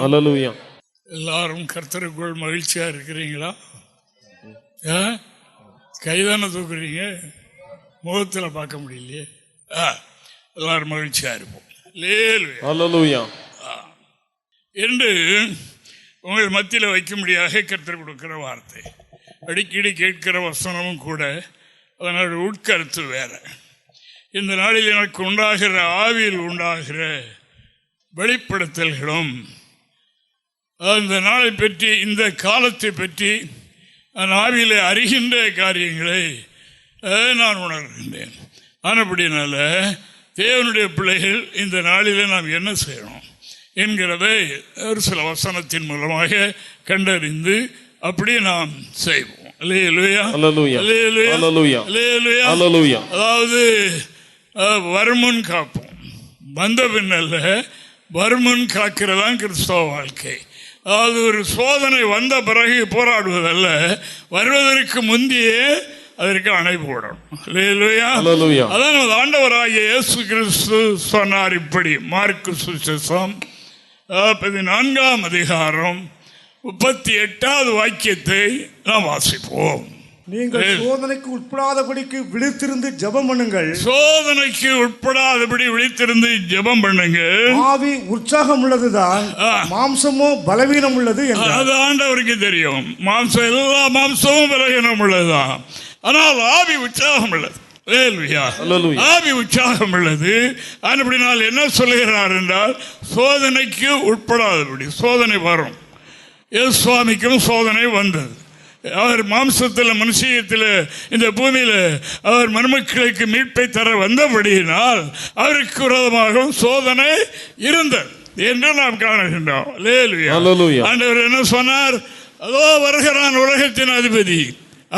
அல்லேலூயா. எல்லாரும் கர்த்தருக்குள் மகிழ்ச்சியா இருக்கிறீங்களா? கைதான தூக்குறீங்க, முகத்தில் பார்க்க முடியலையே. எல்லாரும் மகிழ்ச்சியா இருப்போம். அல்லேலூயா என்று உங்கள் மத்தியில் வைக்கும்படியாக கர்த்தர் கொடுக்கிற வார்த்தை, அடிக்கடி கேட்கிற வசனமும் கூட. அதனால் உட்கருத்து வேற. இந்த நாளில் எனக்கு உண்டாகிற ஆவியில் உண்டாகிற வெளிப்படுத்தல்களும் அந்த நாளை பற்றி, இந்த காலத்தை பற்றி நான் ஆவியில் அறிகின்ற காரியங்களை நான் உணர்கின்றேன். ஆனபடினால தேவனுடைய பிள்ளைகள் இந்த நாளில் நாம் என்ன செய்யணும் என்கிறதை ஒரு சில வசனத்தின் மூலமாக கண்டறிந்து அப்படி நாம் செய்வோம். அதாவது வருமுன் காப்போம், வந்த பின்னல்ல, வருமுன் காக்கிறதான் கிறிஸ்தவ வாழ்க்கை. அதாவது ஒரு சோதனை வந்த பிறகு போராடுவதல்ல, வருவதற்கு முந்தையே அதற்கு அணை போடணும். அதான் ஆண்டவராகிய இயேசு கிறிஸ்து சொன்னார் இப்படி. மார்க்கு சுவிசேஷம் 14ஆம் அதிகாரம் 38வது வாக்கியத்தை நாம் வாசிப்போம். நீங்கள் சோதனைக்கு உட்படாதபடிக்கு விழித்திருந்து ஜெபம் பண்ணுங்கள். சோதனைக்கு உட்படாதபடி விழித்திருந்து ஜெபம் பண்ணுங்கள். ஆவி உற்சாகம் உள்ளதுதான், மாம்சமோ பலவீனம் உள்ளது. அது ஆண்டவருக்கு தெரியும். மாம்சம், எல்லா மாம்சமும் பலவீனம் உள்ளதுதான், ஆனால் ஆவி உற்சாகம் உள்ளது. ஆவி உற்சாகம் உள்ளது. அப்படினால் என்ன சொல்லுகிறார் என்றால், சோதனைக்கு உட்படாதபடி. சோதனை வரும். சுவாமிக்கும் சோதனை வந்தது. அவர் மாம்சத்தில், மனுஷத்தில், இந்த பூமியில் அவர் மருமக்களுக்கு மீட்பை தர வந்தபடியினால் அவருக்கு விரோதமாக சோதனை இருந்தது என்று நாம் காணுகின்றோம். ஆண்டவர் என்ன சொன்னார்? அதோ வருகிறான் உலகத்தின் அதிபதி,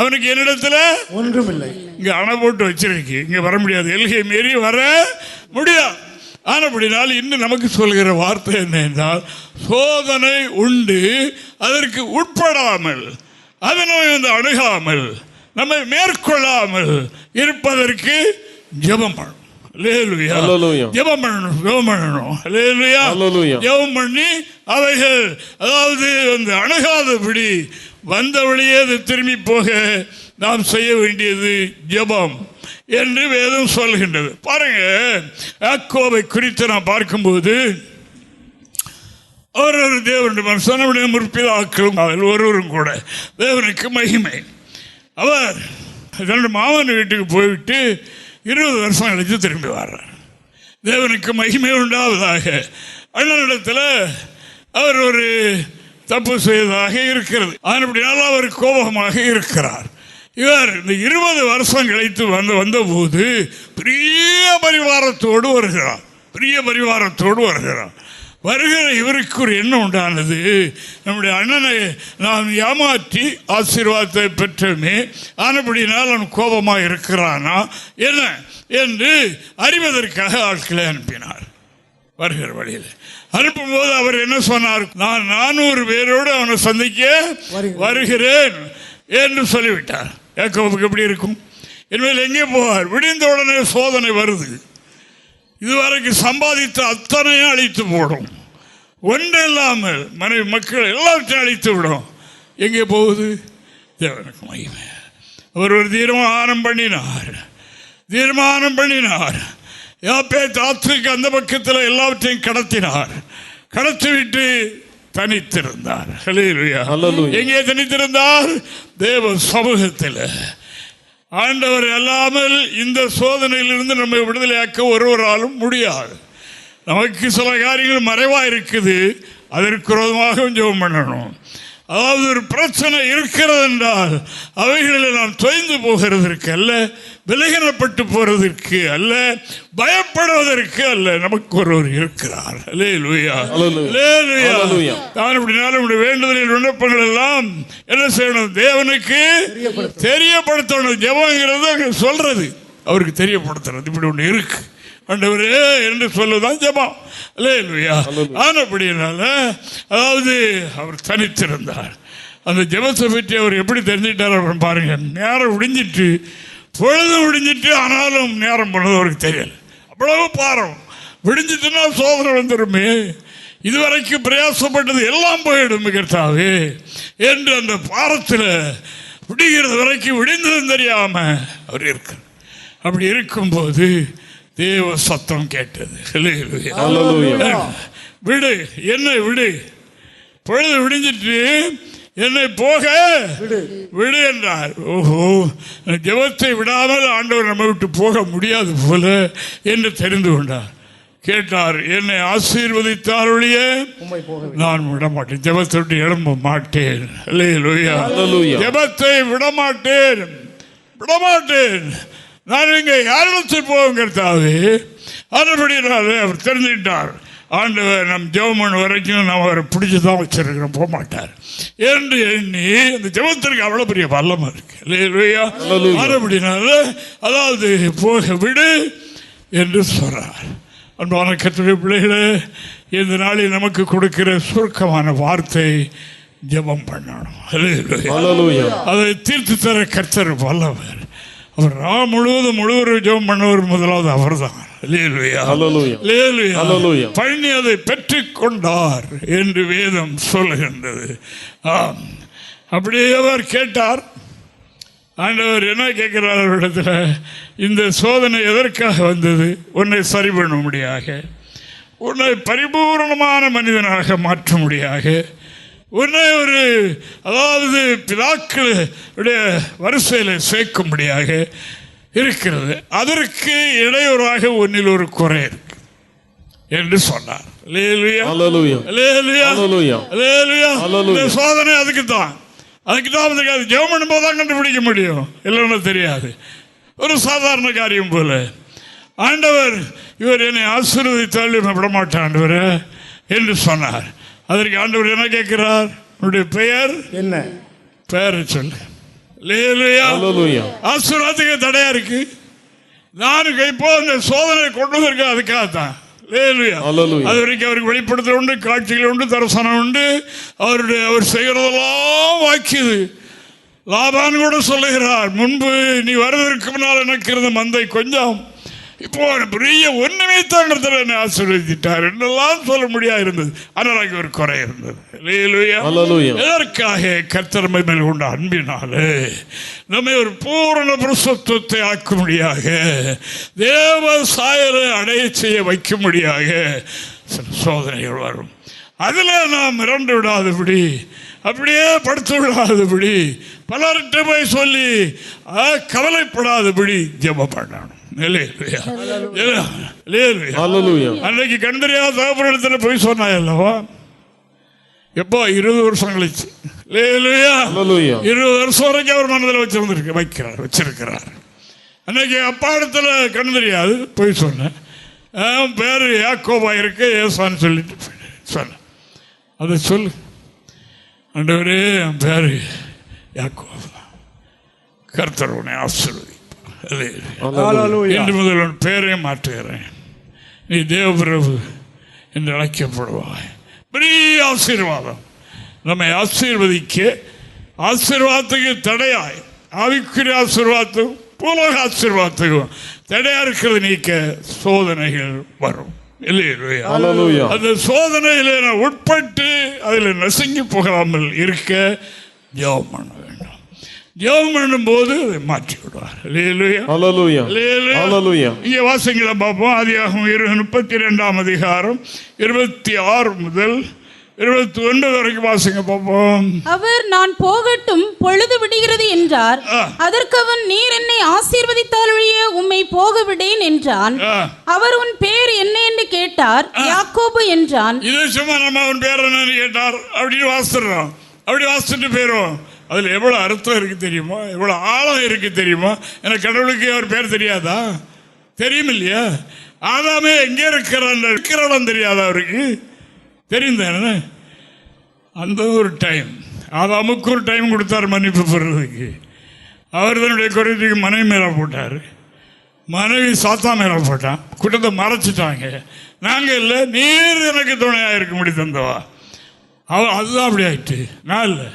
அவனுக்கு என்னிடத்துல ஒன்றுமில்லை. இங்க அணை போட்டு வச்சிருக்கு, இங்க வர முடியாது, எல்கை மீறி வர முடியாது. ஆனப்படினால் இன்னும் நமக்கு சொல்கிற வார்த்தை என்ன என்றால், சோதனை உண்டு, அதற்கு உட்படாமல், அதனை வந்து அணுகாமல், நம்மை மேற்கொள்ளாமல் இருப்பதற்கு ஜெபம் பண்ணணும். ஜெபம் பண்ணணும், ஜெபம் பண்ணணும். ஜெபம் பண்ணி அவைகள், அதாவது வந்து அணுகாதபடி வந்த வழியே திரும்பி போக நாம் செய்ய வேண்டியது ஜெபம் என்று வேதம் சொல்கின்றது. பாருங்க, யாக்கோபை குறித்து நாம் பார்க்கும்போது, ஒரு தேவனுடைய மனுஷனுடைய முற்பிதாக்களும் ஒருவரும் கூட தேவனுக்கு மகிமை. அவர் தன்னுடைய மாமன் வீட்டுக்கு போய்விட்டு 20 வருஷம் கழித்து திரும்பி வர்றார். தேவனுக்கு மகிமை உண்டாவதாக. அண்ணனிடத்தில் அவர் ஒரு தப்பு செய்ததாக இருக்கிறது. அப்படினால அவர் கோபமாக இருக்கிறார். இவர் இந்த 20 வருஷம் கழித்து வந்தபோது பெரிய பரிவாரத்தோடு வருகிறார். பெரிய பரிவாரத்தோடு வருகிறார். வருகிற இவருக்கு ஒரு எண்ணம் உண்டானது, நம்முடைய அண்ணனை நாம் ஏமாற்றி ஆசீர்வாதத்தை பெற்றோமே, ஆனபடினால் அவன் கோபமாக இருக்கிறானா என்ன என்று அறிவதற்காக ஆட்களை அனுப்பினார். வருகிற வழியில் அனுப்பும்போது அவர் என்ன சொன்னார்? நான் 400 பேரோடு அவனை சந்திக்க வருகிறேன் என்று சொல்லிவிட்டார். யாக்கோபுக்கு எப்படி இருக்கும்? இனிமேல் எங்கே போவார்? விடிந்த உடனே சோதனை வருது. இதுவரைக்கும் சம்பாதித்த அத்தனையும் அழித்து போடும். ஒன்று இல்லாமல் மனைவி மக்கள் எல்லாத்தையும் அழித்து விடும். எங்கே போகுது? தேவனுக்கு மகிமை. அவர் ஒரு தீர்மானம் பண்ணினார். யாப்பேத் ஆற்றுக்கு அந்த பக்கத்தில் எல்லாவற்றையும் கடத்திவிட்டு தனித்திருந்தார். எங்கே தனித்திருந்தார்? தேவ சமூகத்தில். ஆண்டவர் அல்லாமல் இந்த சோதனையிலிருந்து நம்மை விடுதலையாக்க ஒருவராலும் முடியாது. நமக்கு சில காரியங்கள் மறைவாக இருக்குது, அதற்கு விரோதமாக ஜெபம் பண்ணணும். அதாவது ஒரு பிரச்சனை இருக்கிறது என்றால் அவைகளில் நாம் தொய்ந்து போகிறதற்கு அல்ல, விலகினப்பட்டு போறதற்கு அல்ல, பயப்படுவதற்கு அல்ல. நமக்கு ஒருவர் இருக்கிறார். நம்முடைய வேண்டுதலின் விண்ணப்பங்கள் எல்லாம் என்ன செய்யணும்? தேவனுக்கு தெரியப்படுத்தணும். ஜெபங்கிறது சொல்றது, அவருக்கு தெரியப்படுத்துறது. இப்படி ஒன்று இருக்கு ஆண்டவரே என்று சொல்லுதான் ஜெபம். ஆனபடினால அதாவது அவர் தனித்திருந்தார். அந்த ஜெபத்தை பற்றி அவர் எப்படி தெரிஞ்சிட்டார் பாருங்க. நேரம் விடிஞ்சிட்டு, பொழுது விடிஞ்சிட்டு, ஆனாலும் நேரம் பண்ணது அவருக்கு தெரியல. அவ்வளவு பாரம். விடிஞ்சிட்டுனா சோதனை வந்துடுமே. இதுவரைக்கும் பிரயாசப்பட்டது எல்லாம் போயிடும் கர்த்தாவே என்று அந்த பாரத்தில் விடுகிறது வரைக்கும் விடுந்ததும் தெரியாம அவர் இருக்கார். அப்படி இருக்கும்போது தேவ சத்தம் கேட்டது, விடு என்னை விடு, பொழுது விடிஞ்சிட்டு என்னை போக விடு என்றார். ஓஹோ, ஜெபத்தை விடாமல் ஆண்டவர் நம்ம விட்டு போக முடியாது போல என்று தெரிந்து கொண்டார். கேட்டார், என்னை ஆசீர்வதித்தாருடைய நான் விட மாட்டேன், ஜெபத்தை விட்டு எழும்ப மாட்டேன். ஜெபத்தை விடமாட்டேன், விடமாட்டேன். நான் இங்க யாரிடத்தில் போங்கிறதாவே அதுபடினாலே அவர் தெரிஞ்சுக்கிட்டார். ஆண்டவர் நம் ஜெபம் வரைக்கும் நாம் அவரை பிடிச்சுதான் வச்சிருக்கிறோம், போக மாட்டார் என்று எண்ணி அந்த ஜெபத்திற்கு அவ்வளவு பெரிய வல்லமை இருக்கு இல்லையா. அதுபடினால அதாவது போக விடு என்று சொல்றார். அன்பான கர்த்தருடைய பிள்ளைகளே, இந்த நாளில் நமக்கு கொடுக்கிற சுருக்கமான வார்த்தை ஜெபம் பண்ணணும். அதை தீர்த்து தர கர்த்தர் வல்லவர். அவர் ராம் முழுவதும் ஜெபம் பண்ணவர் முதலாவது அவர் தான். பண்ணி அதை பெற்றுக் கொண்டார் என்று வேதம் சொல்லுகின்றது. அப்படியே அவர் கேட்டார். ஆண்டவர் என்ன கேட்கிறார் அவரிடத்துல, இந்த சோதனை எதற்காக வந்தது? உன்னை சரி பண்ண முடியாக, உன்னை பரிபூர்ணமான மனிதனாக மாற்ற முடியாக, உன்னை ஒரு அதாவது பிதாக்களுடைய வரிசையில் சேர்க்கும்படியாக இருக்கிறது. அதற்கு இடையூறாக ஒன்னில் ஒரு குறை இருக்கு என்று சொன்னார். சோதனை அதுக்கு தான் ஜெபம் பண்ணும்போது தான் கண்டுபிடிக்க முடியும், இல்லைன்னு தெரியாது. ஒரு சாதாரண காரியம் போல ஆண்டவர் இவர் என்னை ஆசீர்வதித்தால் விட மாட்டேன் ஆண்டவர் என்று சொன்னார். அதற்கு ஆண்டவர் என்ன கேட்கிறார்? உன்னுடைய பெயர் என்ன? பெயரை சொல்லு. ஆசீர்வாதத்துக்கு தடையா இருக்கு. நான் இப்போ இந்த சோதனை கொண்டு வந்திருக்கேன் அதுக்காகத்தான். அது வரைக்கும் அவருக்கு வெளிப்படுத்தல் உண்டு, காட்சிகள் உண்டு, தரிசனம் உண்டு. அவர் செய்கிறதெல்லாம் வாக்கியது. லாபான் கூட சொல்லுகிறார், முன்பு நீ வருவதற்கு முன்னால் எனக்கு இருந்த மந்தை கொஞ்சம், இப்போ பெரிய ஒன்றுமே தாங்கிறதுல என்னை ஆசீர்வதித்தார் என்றெல்லாம் சொல்ல முடியாது இருந்தது. ஆனால் அங்கே ஒரு குறை இருந்தது. எதற்காக? கர்த்தர் மேல் கொண்ட அன்பினாலே நம்மை ஒரு பூரண புருஷத்துவத்தை ஆக்கும்படியாக, தேவ சாயலை அடைய செய்ய வைக்கும்படியாக சில சோதனைகள் வரும். அதில் நாம் மிரண்டு விடாதபடி, அப்படியே படுத்து விடாதபடி, பலர்கிட்ட போய் சொல்லி கவலைப்படாதபடி ஜெபம் பண்ணணும். அன்னைக்கு கண்டறியாத தகப்பனிடத்தில் போய் சொன்னாய் அல்லவா? எப்போ? 20 வருஷம் கழிச்சு. 20 வருஷம் வரைக்கும் அவர் மனதில் வச்சிருக்கிறார். அன்னைக்கு அப்பா இடத்துல கண் தெரியாது, போய் சொன்னேன். பேர் யாக்கோபா இருக்கு, ஏசான்னு சொல்லிட்டு சொன்னேன். அதை சொல்லு ஆண்டவரே, என் பேர் யாக்கோபா, கர்த்தர் உன்னை ஆசீர்வதி என்று முதல் பேரை மாற்றுகிறேன், நீ தேவபிரபு என்று அழைக்கப்படுவாய். பெரிய ஆசீர்வாதம். நம்மை ஆசீர்வதிக்க, ஆசீர்வாதத்துக்கு தடையாய், ஆவிக்குரிய ஆசீர்வாதத்துக்கும் பூலோக ஆசீர்வாதத்துக்கும் தடையா இருக்கிறது நீக்க சோதனைகள் வரும். அந்த சோதனையில உட்பட்டு அதில் நசுங்கி போகாமல் இருக்க ஜெபம் பண்ண வேண்டும். ஜெபம் பண்ணும் போது அதை மாற்றி விடுவார். இங்கே வாசிங்கள பார்ப்போம். ஆதியாகமம் 32ஆம் அதிகாரம் 26 முதல் 29 வரைக்கும் வாசிங்க பார்ப்போம். அவர் நான் போகட்டும், பொழுது விடுகிறது என்றார். அதற்கு அவன், நீர் என்னை ஆசீர்வதித்தாலொழிய உம்மை போக விடேன் என்றான். அவர், உன் பேர் என்ன என்று கேட்டார். யாக்கோபு என்றான். இது சும்மா நம்ம அவன் பேர் என்னன்னு கேட்டார் அப்படின்னு வாசிடுறோம். அப்படி வாசிட்டு போயிடும். அதில் எவ்வளோ அர்த்தம் இருக்கு தெரியுமா? எவ்வளோ ஆழம் இருக்கு தெரியுமா? எனக்கு கடவுளுக்கு அவர் பேர் தெரியாதா? தெரியும் இல்லையா? ஆதாமே எங்கே இருக்கிற இடம் தெரியாதா அவருக்கு? தெரியும் தானே? அந்த ஒரு டைம் ஆதாமுக்கு ஒரு டைம் கொடுத்தார் மன்னிப்பு பெறுறதுக்கு. அவர் தன்னுடைய குறைத்துக்கு மனைவி மேலே போட்டார், மனைவி சாத்தா மேலே போட்டான். கூட்டத்தை மறைச்சிட்டாங்க. நாங்கள் இல்லை, நீர் எனக்கு துணையாக இருக்க முடி தந்தவா. அதுதான் அப்படி ஆயிட்டு. நான் இல்லை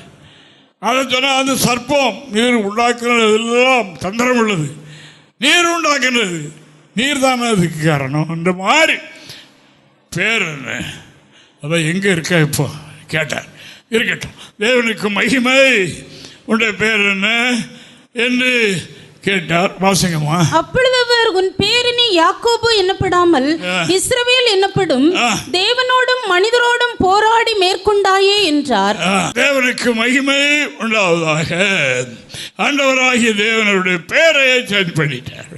அதை சொன்னால், அந்த சர்ப்பம் நீர் உண்டாக்குறது எல்லாம் தந்திரம் உள்ளது, நீர் உண்டாக்குறது, நீர் தானே அதுக்கு காரணம். இந்த மாதிரி பேர் என்ன? அதான் எங்கே இருக்க இப்போ கேட்டார். இருக்கட்டும், தேவனுக்கு மகிமை, உன்னுடைய பேர் என்ன என்று கேட்டார். வாசிங்கம்மா. அப்பொழுது அவர், உன் பேர் இனி யாக்கோபு என்னப்படாமல் இஸ்ரவேல் என்னப்படும், தேவனோடும் மனிதரோடும் போராடி மேற்கொண்டாயே என்றார். தேவனுக்கு மகிமை உண்டாவதாக. ஆண்டவராகிய தேவனுடைய பெயரை சேஞ்ச் பண்ணிட்டார்.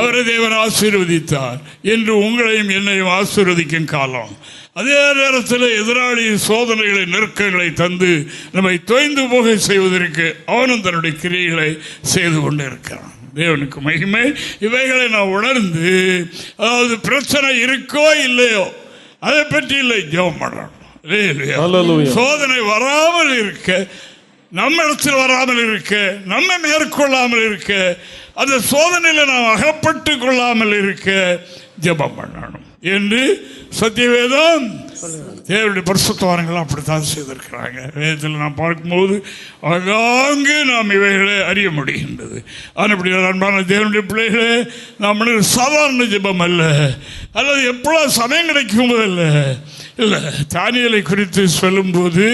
அவரை தேவன் ஆசீர்வதித்தார் என்று உங்களையும் என்னையும் ஆசீர்வதிக்கும் காலம். அதே நேரத்தில் எதிராளி சோதனைகளை, நெருக்கங்களை தந்து நம்மை தொய்ந்து போக செய்வதற்கு அவனும் தன்னுடைய கிரியைகளை செய்து கொண்டு இருக்கிறான். தேவனுக்கு மகிமை. இவைகளை நான் உணர்ந்து, அதாவது பிரச்சனை இருக்கோ இல்லையோ அதை பற்றி இல்லை, ஜெபம் பண்ணணும். சோதனை வராமல் இருக்க, நம்ம இடத்தில் வராமல் இருக்க, நம்ம மேற்கொள்ளாமல் இருக்க, அந்த சோதனையில் நாம் அகப்பட்டு கொள்ளாமல் இருக்க ஜெபம் பண்ணணும் என்று சத்தியவேதம் தேவனுடைய பரிசுத்தவான்கள் அப்படித்தான் செய்திருக்கிறாங்க. வேதத்தில் நாம் பார்க்கும்போது அங்காங்கு நாம் இவைகளை அறிய முடிகின்றது. ஆனால் இப்படி அன்பான தேவனுடைய பிள்ளைகளே, நாம் சாதாரண ஜெபம் அல்ல, அல்லது எப்பொழுது சமயம் கிடைக்கும் போதல்ல. இல்லை, தானியேலை குறித்து சொல்லும்போது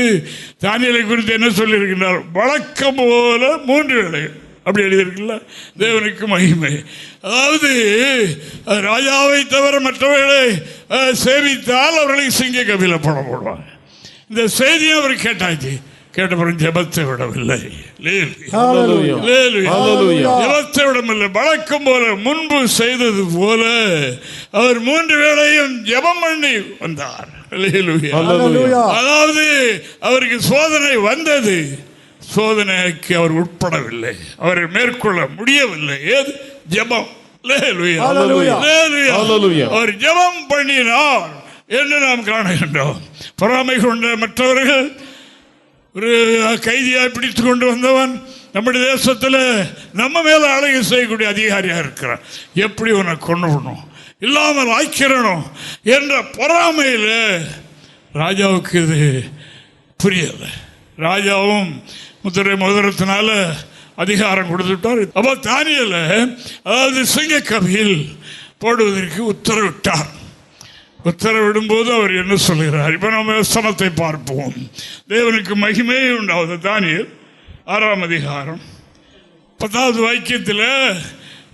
தானியேலை குறித்து என்ன சொல்லியிருக்கிறார்? வழக்கம் போல 3 வேளைகள் அப்படி எழுதியிருக்குல்ல. தேவனுக்கு மகிமை. அதாவது ராஜாவை தவிர மற்றவர்களை சேவித்தால் அவர்களை சிங்க கபில போடுவாங்க. இந்த செய்தியை அவர் கேட்டாச்சு. கேட்ட பிறகு ஜெபத்தை விடவில்லை, ஜெபத்தை விடவில்லை. வழக்கம் போல முன்பு செய்தது போல அவர் 3 வேளையும் ஜெபம் பண்ணி வந்தார். அதாவது அவருக்கு சோதனை வந்தது, சோதனைக்கு அவர் உட்படவில்லை, அவரை மேற்கொள்ள முடியவில்லை. ஏது? ஜெபம். அவர் ஜெபம் பண்ணினார் என்று நாம் காணுகின்றோம். பொறாமை கொண்ட மற்றவர்கள், ஒரு கைதியாய் பிடித்து கொண்டு வந்தவன் நம்முடைய தேசத்தில் நம்ம மேல ஆளுகை செய்யக்கூடிய அதிகாரியா இருக்கிறான். எப்படி உன்னை கொண்டு வரணும், இல்லாமல் ஆக்கிரணும் என்ற பொறாமையில் ராஜாவுக்கு இது புரியலை. ராஜாவும் முத்திரை மோதிரத்தினால அதிகாரம் கொடுத்துட்டார். அப்போ தானியேலை, அதாவது சிங்கக்கபியில் போடுவதற்கு உத்தரவிட்டார். உத்தரவிடும்போது அவர் என்ன சொல்கிறார்? இப்போ நம்ம வசனத்தை பார்ப்போம். தேவனுக்கு மகிமை உண்டாவது. தானியேல் 6ஆம் அதிகாரம் 10வது வாக்கியத்தில்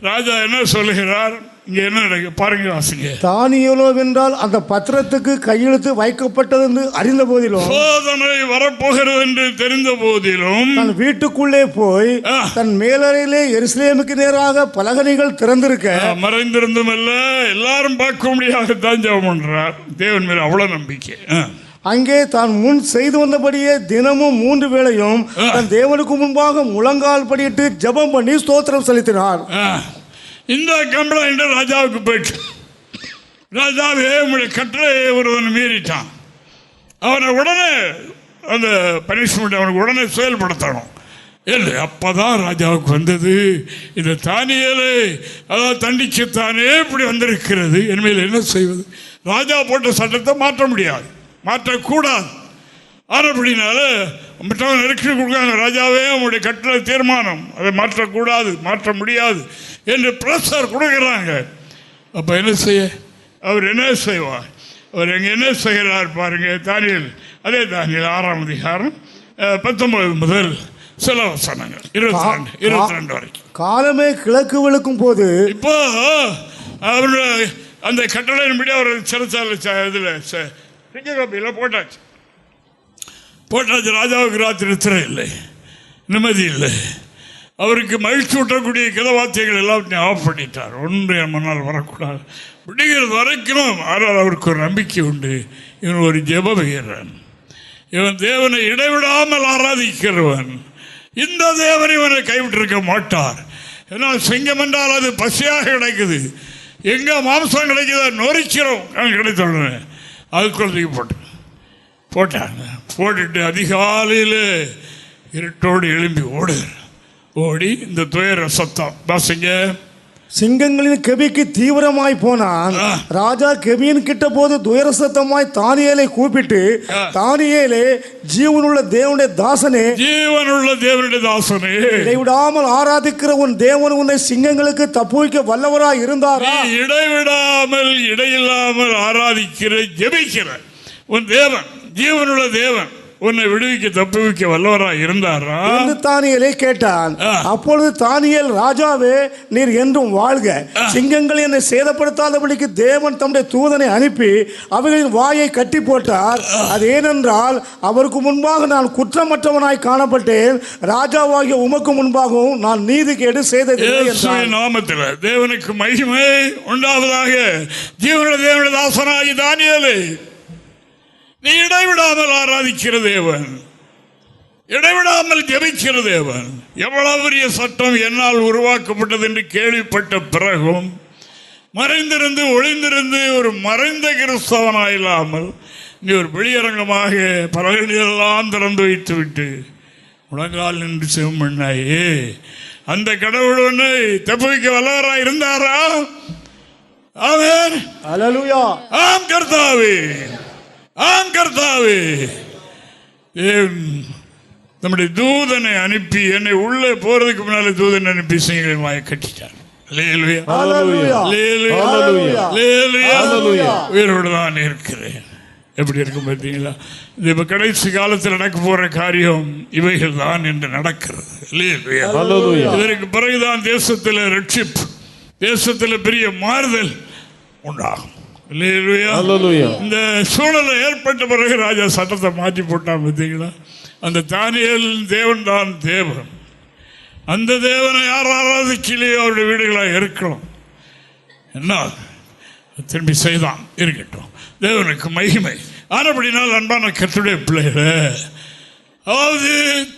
ராஜா என்ன சொல்லுகிறார்? இங்கே என்ன நடக்கு பாருங்க, வாசிங்க. தானியேலோ வென்றால் அந்த பத்திரத்துக்கு கையெழுத்து வைக்கப்பட்டது என்று அறிந்த போதிலும், சோதனை வரப்போகிறது என்று தெரிந்த போதிலும், தன் வீட்டுக்குள்ளே போய் தன் மேலறையிலே எருசலேமுக்கு நேராக பலகணிகள் திறந்திருக்க, மறைந்திருந்தும் அல்ல, எல்லாரும் பார்க்க முடியாதத்தான் ஜெபம் பண்றார். தேவன் மேல அவ்வளவு நம்பிக்கை. அங்கே தான் முன் செய்து வந்தபடியே தினமும் 3 வேளையும் தன் தேவனுக்கு முன்பாக முழங்கால் படியிட்டு ஜெபம் பண்ணி ஸ்தோத்திரம் செலுத்தினார். இந்த கம்ப்ளைண்ட் ராஜாவுக்கு போயிட்டு, ராஜாவே உங்களுடைய கட்டளை ஒருவன் மீறிட்டான், அவனை உடனே அந்த பனிஷ்மெண்ட் அவனுக்கு உடனே செயல்படுத்தணும் இல்லை. அப்பதான் ராஜாவுக்கு வந்தது, இந்த தானியேலை அதாவது தண்டிக்கத்தானே இப்படி வந்திருக்கிறது, என்மையில் என்ன செய்வது? ராஜா போட்ட சட்டத்தை மாற்ற முடியாது, மாற்றக்கூடாது. அப்படினால மற்றவங்க நெருக்கி கொடுக்காங்க. ராஜாவே உங்களுடைய கட்டளை தீர்மானம், அதை மாற்றக்கூடாது, மாற்ற முடியாது என்று பிரஷர் கொடுக்குறாங்க. அப்போ என்ன செய்ய? அவர் என்ன செய்வார்? அவர் எங்கே என்ன செய்கிறார் பாருங்க. தானியேல், அதே தானியேல் 6ஆம் அதிகாரம் 19 முதல் சில வசனங்கள் 22 வரைக்கும். காலமே கிழக்கு விழுக்கும் போது, இப்போ அவருடைய அந்த கட்டளையின்படி அவர் சிறைச்சாலை இதில் சிங்கக்கபியில் போட்டாச்சு. ராஜாவுக்கு ராத்திரி திரை இல்லை, நிம்மதி இல்லை. அவருக்கு மகிழ்ச்சி ஊட்டக்கூடிய கிளவாத்தியங்கள் எல்லாத்தையும் ஆஃப் பண்ணிட்டார். ஒன்று முன்னால் வரக்கூடாது, விடுகிறது வரைக்கும். ஆனால் அவருக்கு ஒரு நம்பிக்கை உண்டு, இவன் ஒரு ஜெப வீரன், இவன் தேவனை இடைவிடாமல் ஆராதிக்கிறவன், இந்த தேவன் இவனை கைவிட்டிருக்க மாட்டார். ஏன்னா சிங்கம் என்றால் அது பசியாக கிடைக்குது, எங்கே மாம்சம் கிடைக்குதோ நொறிக்கிறோம் கிடைத்தோன்னு அதுக்குள்ள போட்டாங்க. போட்டுட்டு அதிகாலையில் இருட்டோடு எழும்பி ஓடி இந்த துயர சத்தம் வாசிங்க. சிங்கங்களின் கெபிக்கு தீவிரமாய் போனான். ராஜா கெபியின் கிட்ட போது துயர சத்தமாய் தானியேலை கூப்பிட்டு, தானியேலே, ஜீவனுள்ள தேவனுடைய தாசனே, இடைவிடாமல் ஆராதிக்கிற உன் தேவன் உன்னை சிங்கங்களுக்கு தப்புவிக்க வல்லவராய் இருந்தாரா? இடைவிடாமல் இடையில்லாமல் ஆராதிக்கிற ஜெபிக்கிற உன் தேவன் ஜீவனுள்ள தேவன் உன்னை விடுவிக்க தப்புவிக்க வல்லவராய் இருந்தாரா என்று தானியேலை கேட்டான். அப்பொழுது தானியேல், ராஜாவே, நீர் என்றும் வாழ்க. சிங்கங்கள் என்னை சேதப்படுத்தாதபடிக்கு தேவன் தம்முடைய தூதனை அனுப்பி அவைகளின் வாயை கட்டி போட்டார். அது ஏனென்றால் அவருக்கு முன்பாக நான் குற்றமற்றவனாய் காணப்பட்டேன், ராஜாவாகிய உமக்கு முன்பாகவும் நான் நீதிகேடு செய்ததில்லை என்றார். நாமத்தில் தேவனுக்கு மகிமை உண்டாவதாக. ஜீவனுள்ள தேவனுடைய தாசனாகி தானியேலே, நீ இடைவிடாமல் ஆராதிக்கிற தேவன், இடைவிடாமல் ஜெபிக்கிற தேவன். எவ்வளவு பெரிய சட்டம் என்னால் உருவாக்கப்பட்டது என்று கேள்விப்பட்ட பிறகும் மறைந்திருந்து ஒளிந்திருந்து ஒரு மறைந்த கிறிஸ்தவனாயில்லாமல் நீ ஒரு வெளியரங்கமாக பலகைகளெல்லாம் திறந்து வைத்து விட்டு முழங்கால் நின்று செவம் பண்ணாயே, அந்த கடவுள் ஒன்றை தப்புவிக்க வல்லவராய் இருந்தாரா? ஆமென். அல்லேலூயா. ஆம் கர்த்தாவே, ஆம் கர்த்தாவே. நம்முடைய தூதனை அனுப்பி என்னை உள்ளே போறதுக்கு முன்னாலே தூதனை அனுப்பி சிங்கங்களின் வாயை கட்டிட்டார். உயிரோடு தான் இருக்கிறேன். எப்படி இருக்கும் பார்த்தீங்களா? இது இப்ப கடைசி காலத்தில் நடக்க போற காரியம் இவைகள் தான் என்று நடக்கிறது. இதற்கு பிறகுதான் தேசத்தில் ரட்சிப்பு, தேசத்தில் பெரிய மாறுதல் உண்டாகும். இந்த சூழலை ஏற்பட்ட பிறகு ராஜா சட்டத்தை மாற்றி போட்டான். பார்த்தீங்களா? அந்த தானியேல் தேவன் தான் தேவன். அந்த தேவனை யார் ஆராதிக்கலையோ அவருடைய வீடுகளாக இருக்கலாம். என்ன திரும்பி செய்தான், இருக்கட்டும், தேவனுக்கு மகிமை. ஆனபடினால் அன்பான கர்த்தருடைய பிள்ளைகளே, அதாவது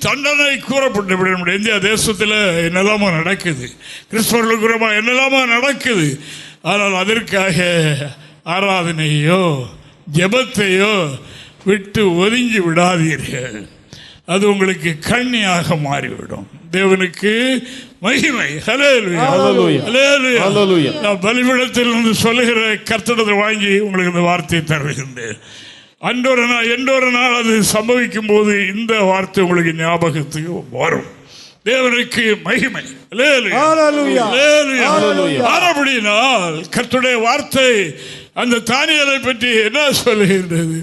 தண்டனை கூறப்பட்டு நம்முடைய இந்தியா தேசத்தில் என்னெல்லாமோ நடக்குது, கிறிஸ்தவர்களுக்கு என்னெல்லாமோ நடக்குது. ஆனால் அதற்காக ஆராதனையோ ஜெபத்தையோ விட்டு ஒதுங்கி விடாதீர்கள். அது உங்களுக்கு கண்ணியாக மாறிவிடும். தேவனுக்கு மகிமை. ஹல்லேலூயா, ஹல்லேலூயா, ஹல்லேலூயா. நான் பலிபீடத்தில் இருந்து சொல்லுகிற கர்த்தரை வாங்கி உங்களுக்கு இந்த வார்த்தையை தருகின்றேன். அன்றொரு நாள் என்றொரு நாள் அது சம்பவிக்கும் போது இந்த வார்த்தை உங்களுக்கு ஞாபகத்துக்கு வரும். தேவனுக்கு மகிமை. அப்படினால் கர்த்தருடைய வார்த்தை அந்த தானியேலை பற்றி என்ன சொல்லுகின்றது?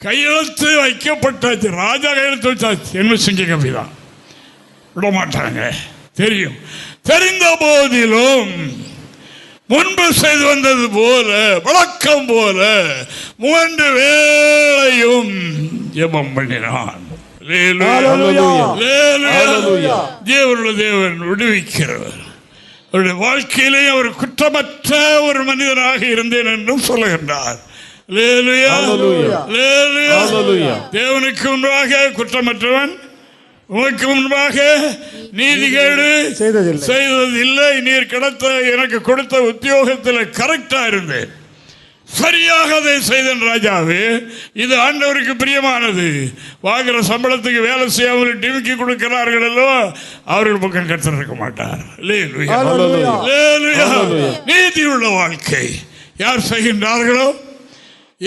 கையெழுத்து வைக்கப்பட்டாச்சு, ராஜா கையெழுத்து வச்சாச்சு. என்ன செஞ்ச கவிதான் விட மாட்டாங்க. தெரியும், தெரிந்த போதிலும் முன்பு செய்து வந்தது போல வழக்கம் போல 3 வேளையும் ஜெபம் பண்ணினான். தேவனுடைய தேவன் விடுவிக்கிறவர். அவருடைய வாழ்க்கையிலே அவர் குற்றமற்ற ஒரு மனிதனாக இருந்தேன் என்றும் சொல்லுகின்றார். தேவனுக்கு முன்பாக குற்றமற்றவன், உனக்கு முன்பாக நீதிகேடு செய்ததில்லை. நீர் கிடைத்த எனக்கு கொடுத்த உத்தியோகத்தில் கரெக்டா இருந்தேன், சரியாக அதை செய்தன் ராஜாவே. இது ஆண்டவருக்கு பிரியமானது. வாங்குற சம்பளத்துக்கு வேலை செய்யாமல் டிமிக்கி கொடுக்கிறார்கள் அல்லவா, அவர்கள் பக்கம் கர்த்தர் இருக்க மாட்டார். நீதி உள்ள வாழ்க்கை யார் செய்கின்றார்களோ,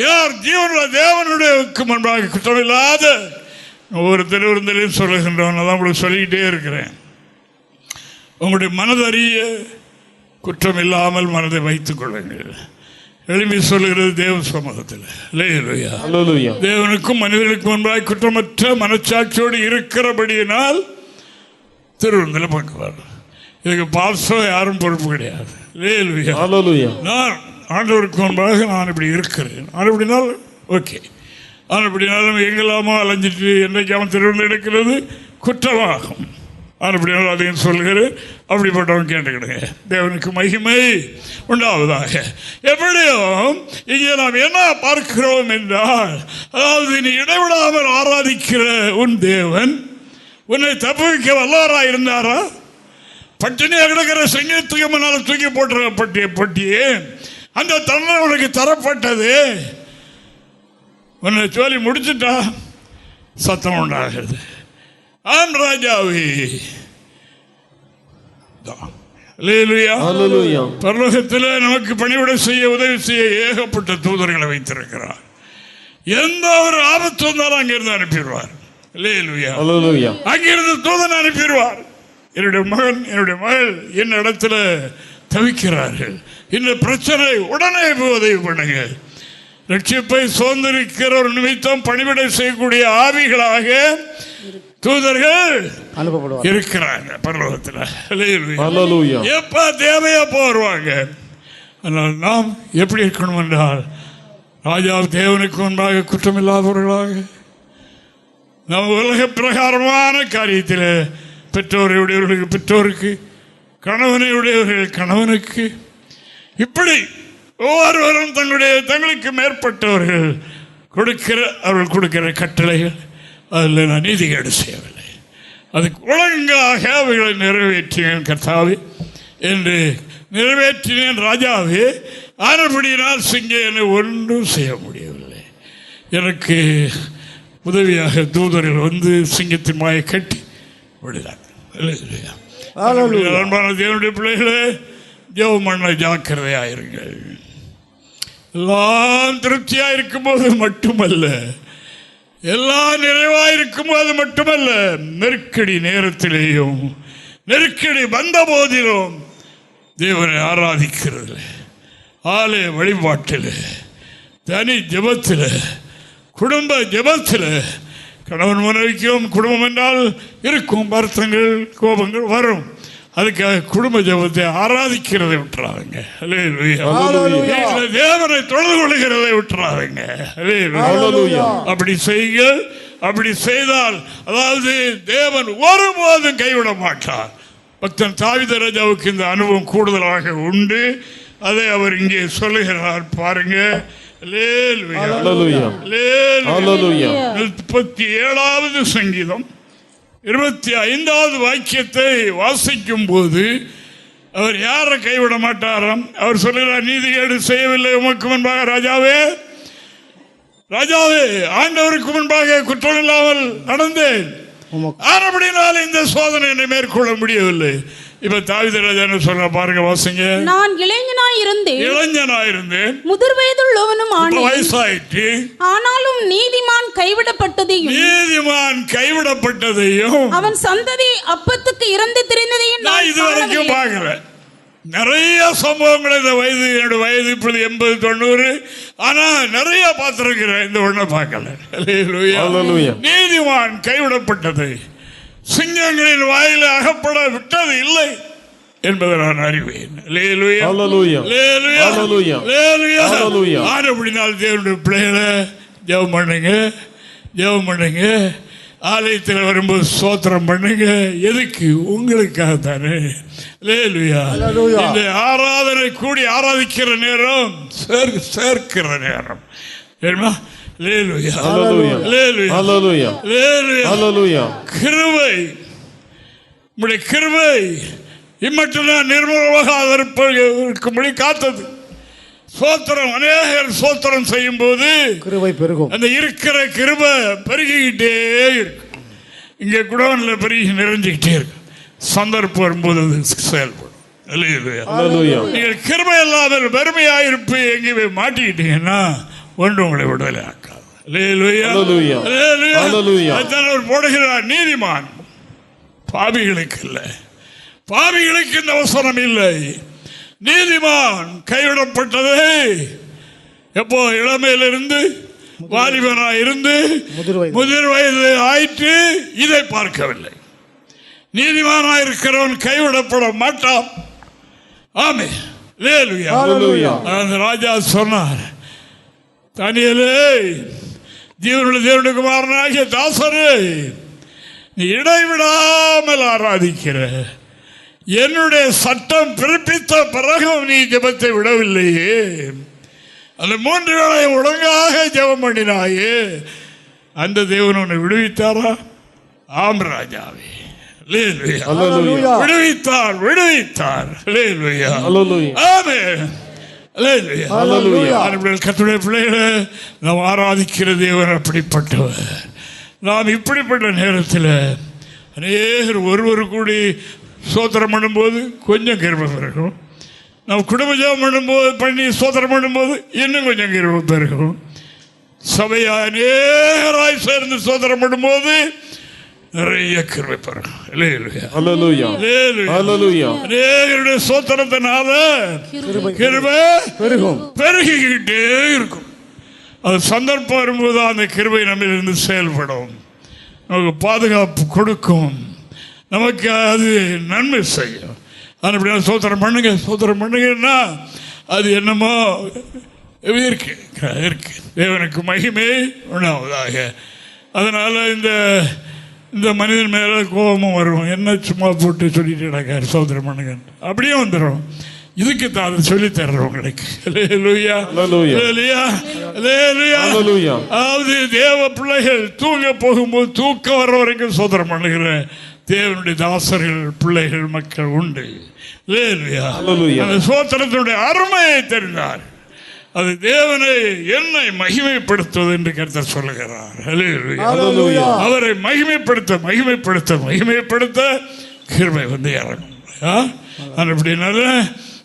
யார் ஜீவனுள்ள தேவனுடைய முன்பாக குற்றமில்லாத ஒவ்வொரு திருவிருந்திலையும் சொல்லுகின்றவன். அதான் உங்களுக்கு சொல்லிக்கிட்டே இருக்கிறேன். உங்களுடைய மனதறிய குற்றம் இல்லாமல் மனதை வைத்துக் கொள்ளுங்கள். எளிமை சொல்லுகிறது தேவ சமூகத்தில். தேவனுக்கும் மனிதர்களுக்கும் முன்பாக குற்றமற்ற மனச்சாட்சியோடு இருக்கிறபடியினால் திருவிருந்தில் பங்குவார். இதுக்கு பாசோ யாரும் பொறுப்பு கிடையாது. நான் ஆண்டவருக்கு முன்பாக நான் இப்படி இருக்கிறேன், அப்படினால் ஓகே. ஆனால் அப்படினாலும் எங்கெல்லாமோ அலைஞ்சிட்டு என்றைக்காமல் திருவிழா எடுக்கிறது குற்றமாகும். அப்படினாலும் அதையும் சொல்கிறேன். அப்படிப்பட்டவன் கேட்டுக்கிடுங்க. தேவனுக்கு மகிமை உண்டாவதாக. எப்படியும் இங்கே நாம் என்ன பார்க்கிறோம் என்றால், அதாவது நீ இடைவிடாமல் ஆராதிக்கிற உன் தேவன் உன்னை தப்புவிக்க வல்லவராக இருந்தாரா? பட்டினியாக கிடக்கிற சங்கீதத்துக்கு முன்னால் தூக்கி போட்ட பட்டியே அந்த தண்டனை உனக்கு தரப்பட்டது. உன்னை சொல்லி முடிச்சுட்டா சத்தம் உண்டாகிறது. ஆம் ராஜாவே, பரலோகத்தில் நமக்கு பணிவிடை செய்ய உதவி செய்ய ஏகப்பட்ட தூதர்களை வைத்திருக்கிறார். எந்த ஒரு ஆபத்து வந்தாலும் அங்கிருந்து அனுப்பிடுவார். அங்கிருந்து தூதன் அனுப்பிடுவார். என்னுடைய மகன் என்னுடைய மகள் என்ன இடத்துல தவிக்கிறார்கள், இந்த பிரச்சனை உடனே உதவி பண்ணுங்க. ரட்சிப்பை சுதந்திரிக்கிற ஒரு நிமித்தம் பணிவிடை செய்யக்கூடிய ஆவிகளாக தூதர்கள் இருக்கிறாங்க பரலோகத்தில். எப்ப தேவையா வருவாங்க. ஆனால் நாம் எப்படி இருக்கணும் என்றால், ராஜா தேவனுக்கு முன்பாக குற்றமில்லாதவர்களாக, நாம் உலக பிரகாரமான காரியத்தில் பெற்றோரையுடையவர்களுக்கு பெற்றோருக்கு, கணவனை உடையவர்கள் கணவனுக்கு, இப்படி ஒவ்வொருவரும் தங்களுக்கு மேற்பட்டவர்கள் அவர்கள் கொடுக்கிற கட்டளைகள், அதில் நான் நீதிகேடு செய்யவில்லை, அதுக்கு ஒழுங்காக அவைகளை நிறைவேற்றினேன் கர்த்தாவே என்று நிறைவேற்றினேன் ராஜாவே. ஆனபடியினால் சிங்கம் என்னை ஒன்றும் செய்ய முடியவில்லை. எனக்கு உதவியாக தூதர்கள் வந்து சிங்கத்தின் மாயை கட்டி விடுகிறார். அன்பான தேவனுடைய பிள்ளைகளே, ஜெபம் பண்ண ஜாக்கிரதையாயிருங்கள். எல்லாம் திருப்தியாக இருக்கும்போது மட்டுமல்ல, எல்லாம் நிறைவாக இருக்கும்போது மட்டுமல்ல, நெருக்கடி நேரத்திலேயும், நெருக்கடி வந்த போதிலும் தேவனை ஆராதிக்கிறது, ஆலய வழிபாட்டில், தனி ஜெபத்தில், குடும்ப ஜெபத்தில், கணவன் மனைவிக்கும் குடும்பம் என்றால் இருக்கும் வருத்தங்கள் கோபங்கள் வரும். அதுக்காக குடும்ப ஜெபத்தை ஆராதிக்கிறதை விட்டுறாங்க. தேவனை தொழுது கொள்கிறதை விட்டுறாங்க. அப்படி செய்யுங்கள். அப்படி செய்தால், அதாவது தேவன் ஒருபோதும் கைவிட மாட்டார். பக்தன் தாவீது ராஜாவுக்கு இந்த அனுபவம் கூடுதலாக உண்டு. அதை அவர் இங்கே சொல்லுகிறார் பாருங்க. 37வது சங்கீதம் 25வது வாக்கியத்தை வாசிக்கும் போது அவர் யாரை கைவிட மாட்டாராம். அவர் சொல்லுகிறார், நீதிகேடு செய்யவில்லை உமக்கு முன்பாக ராஜாவே, ராஜாவே, ஆண்டவருக்கு முன்பாக குற்றம் இல்லாமல் நடந்தேன், ஆனபடினால் இந்த சோதனை என்னை மேற்கொள்ள முடியவில்லை. இப்ப தாவீது ராஜா என்ன சொல்ற பாருங்க, வாசிங்க. நான் இளைஞனாயிருந்தேன், முதிர் வயதுள்ளவனும் ஆனேன், வயசாயிற்று, ஆனாலும் நீதிமான் கைவிடப்பட்டதையும் அவன் சந்ததி அப்பத்துக்கு இறந்து திரிந்ததையும் நான் இதுவரைக்கும் பார்க்கிறேன். நிறைய சம்பவங்கள் இந்த வயது, என்னுடைய வயது இப்பொழுது 80-90, ஆனா நிறைய பார்த்திருக்கிறேன், இந்த ஒண்ண பார்க்கல. நீதிமான் கைவிடப்பட்டதை சிங்கங்களின் வாயில அகப்பட விட்டது இல்லை என்பதை நான் அறிவேன். ஆனபடினால் தேவனுடைய பிள்ளைகளை ஜெபம் பண்ணுங்க, ஜெபம் பண்ணுங்க. ஆலயத்தில் வரும்போது ஸ்தோத்திரம் பண்ணுங்க. எதுக்கு? உங்களுக்காக தானே. இந்த ஆராதனை கூடி ஆராதிக்கிற நேரம் சேர்க்கிற நேரம் தெரியுமா? கிருபை, உங்களுடைய கிருபை இம்மட்டும் நிர்மூலமாக இருக்கும்படி காத்தது. சோத்திரம், அநேகர் சோத்திரம் செய்யும் போது கிருபை பெருகும். அந்த இருக்கிற கிருபை பெருகிக்கிட்டே இருக்கு. இங்கே குடவன்ல பெருகி நிறைஞ்சிக்கிட்டே இருக்கு. சந்தர்ப்பம் வரும்போது அது செயல்படும். நீங்கள் கிருபை இல்லாமல் வெறுமையாயிருப்பு எங்கேயுமே மாட்டிக்கிட்டீங்கன்னா ஒன்று உங்களை விடுதலை ஆக்காது. போடுகிறார், நீதிமான் பாவிகளுக்கு இல்லை, பாவிகளுக்கு இந்த அவசரம் இல்லை. நீதிமான் கைவிடப்பட்டதை எப்போ இளமையிலிருந்து வாலிபனாயிருந்து முதிர் வயது ஆயிற்று, இதை பார்க்கவில்லை. நீதிமானாயிருக்கிறவன் கைவிடப்பட மாட்டான். ஆமே. அந்த ராஜா சொன்னார், தானியேலே, ஜீவனுடைய தேவனுடைய குமாரனாகிய தாசரே, நீ இடைவிடாமல் ஆராதிக்கிற என்னுடைய சட்டம் பிறப்பித்த பிறகும் நீ ஜெபத்தை விடவில்லையே, அந்த 3 வேளை ஒழுங்காக ஜெபம் பண்ணினாயே, அந்த தேவன் உன்னை விடுவித்தாரா? ஆம் ராஜாவே, விடுவித்தார், விடுவித்தார். கர்த்தருடைய பிள்ளைகளை நாம் ஆராதிக்கிற தேவன் அப்படிப்பட்டவர். நாம் இப்படிப்பட்ட நேரத்தில் அநேகர் ஒருவர் கூடி சோத்திரம் பண்ணும்போது கொஞ்சம் கிருபை பெருகும். நம்ம குடும்ப ஜெபம் பண்ணும்போது பண்ணி சோத்திரம் பண்ணும்போது இன்னும் கொஞ்சம் கிருபை பெருகும். சபையா அநேகராய் சேர்ந்து சோத்திரம் பண்ணும்போது நிறைய கிருபை பெருகும். அநேகருடைய சோத்திரத்தினால கிருபை பெருகிக்கிட்டே இருக்கும். அது சந்தர்ப்பம் வரும்போது அந்த கிருபை நம்மிலிருந்து செயல்படும், நமக்கு பாதுகாப்பு கொடுக்கும், நமக்கு அது நன்மை செய்யும். அது அப்படின்னா சோத்திரம் பண்ணுங்கன்னா அது என்னமோ இருக்கு. தேவனுக்கு மகிமை உண்டாவதாக. அதனால் இந்த மனிதன் மேலே கோபமும் வரும், என்ன சும்மா போட்டு சொல்லிட்டு கிடக்காரு சோதரம் பண்ணுங்க, அப்படியே வந்துடும். இதுக்கு தான் அதை சொல்லித் தர்றோம் உங்களுக்கு. அதாவது தேவ பிள்ளைகள் தூங்க போகும்போது தூக்கம் வர்ற வரைக்கும் சோதரம் பண்ணுகிற தேவனுடைய தாசர்கள் பிள்ளைகள் மக்கள் உண்டு. அந்த சோத்திரத்தினுடைய அருமையை தெரிந்தார். அது தேவனை என்னை மகிமைப்படுத்துவது என்று கர்த்தர் சொல்லுகிறார். அவரை மகிமைப்படுத்த கிருபை வந்து இறங்கும். அப்படின்னால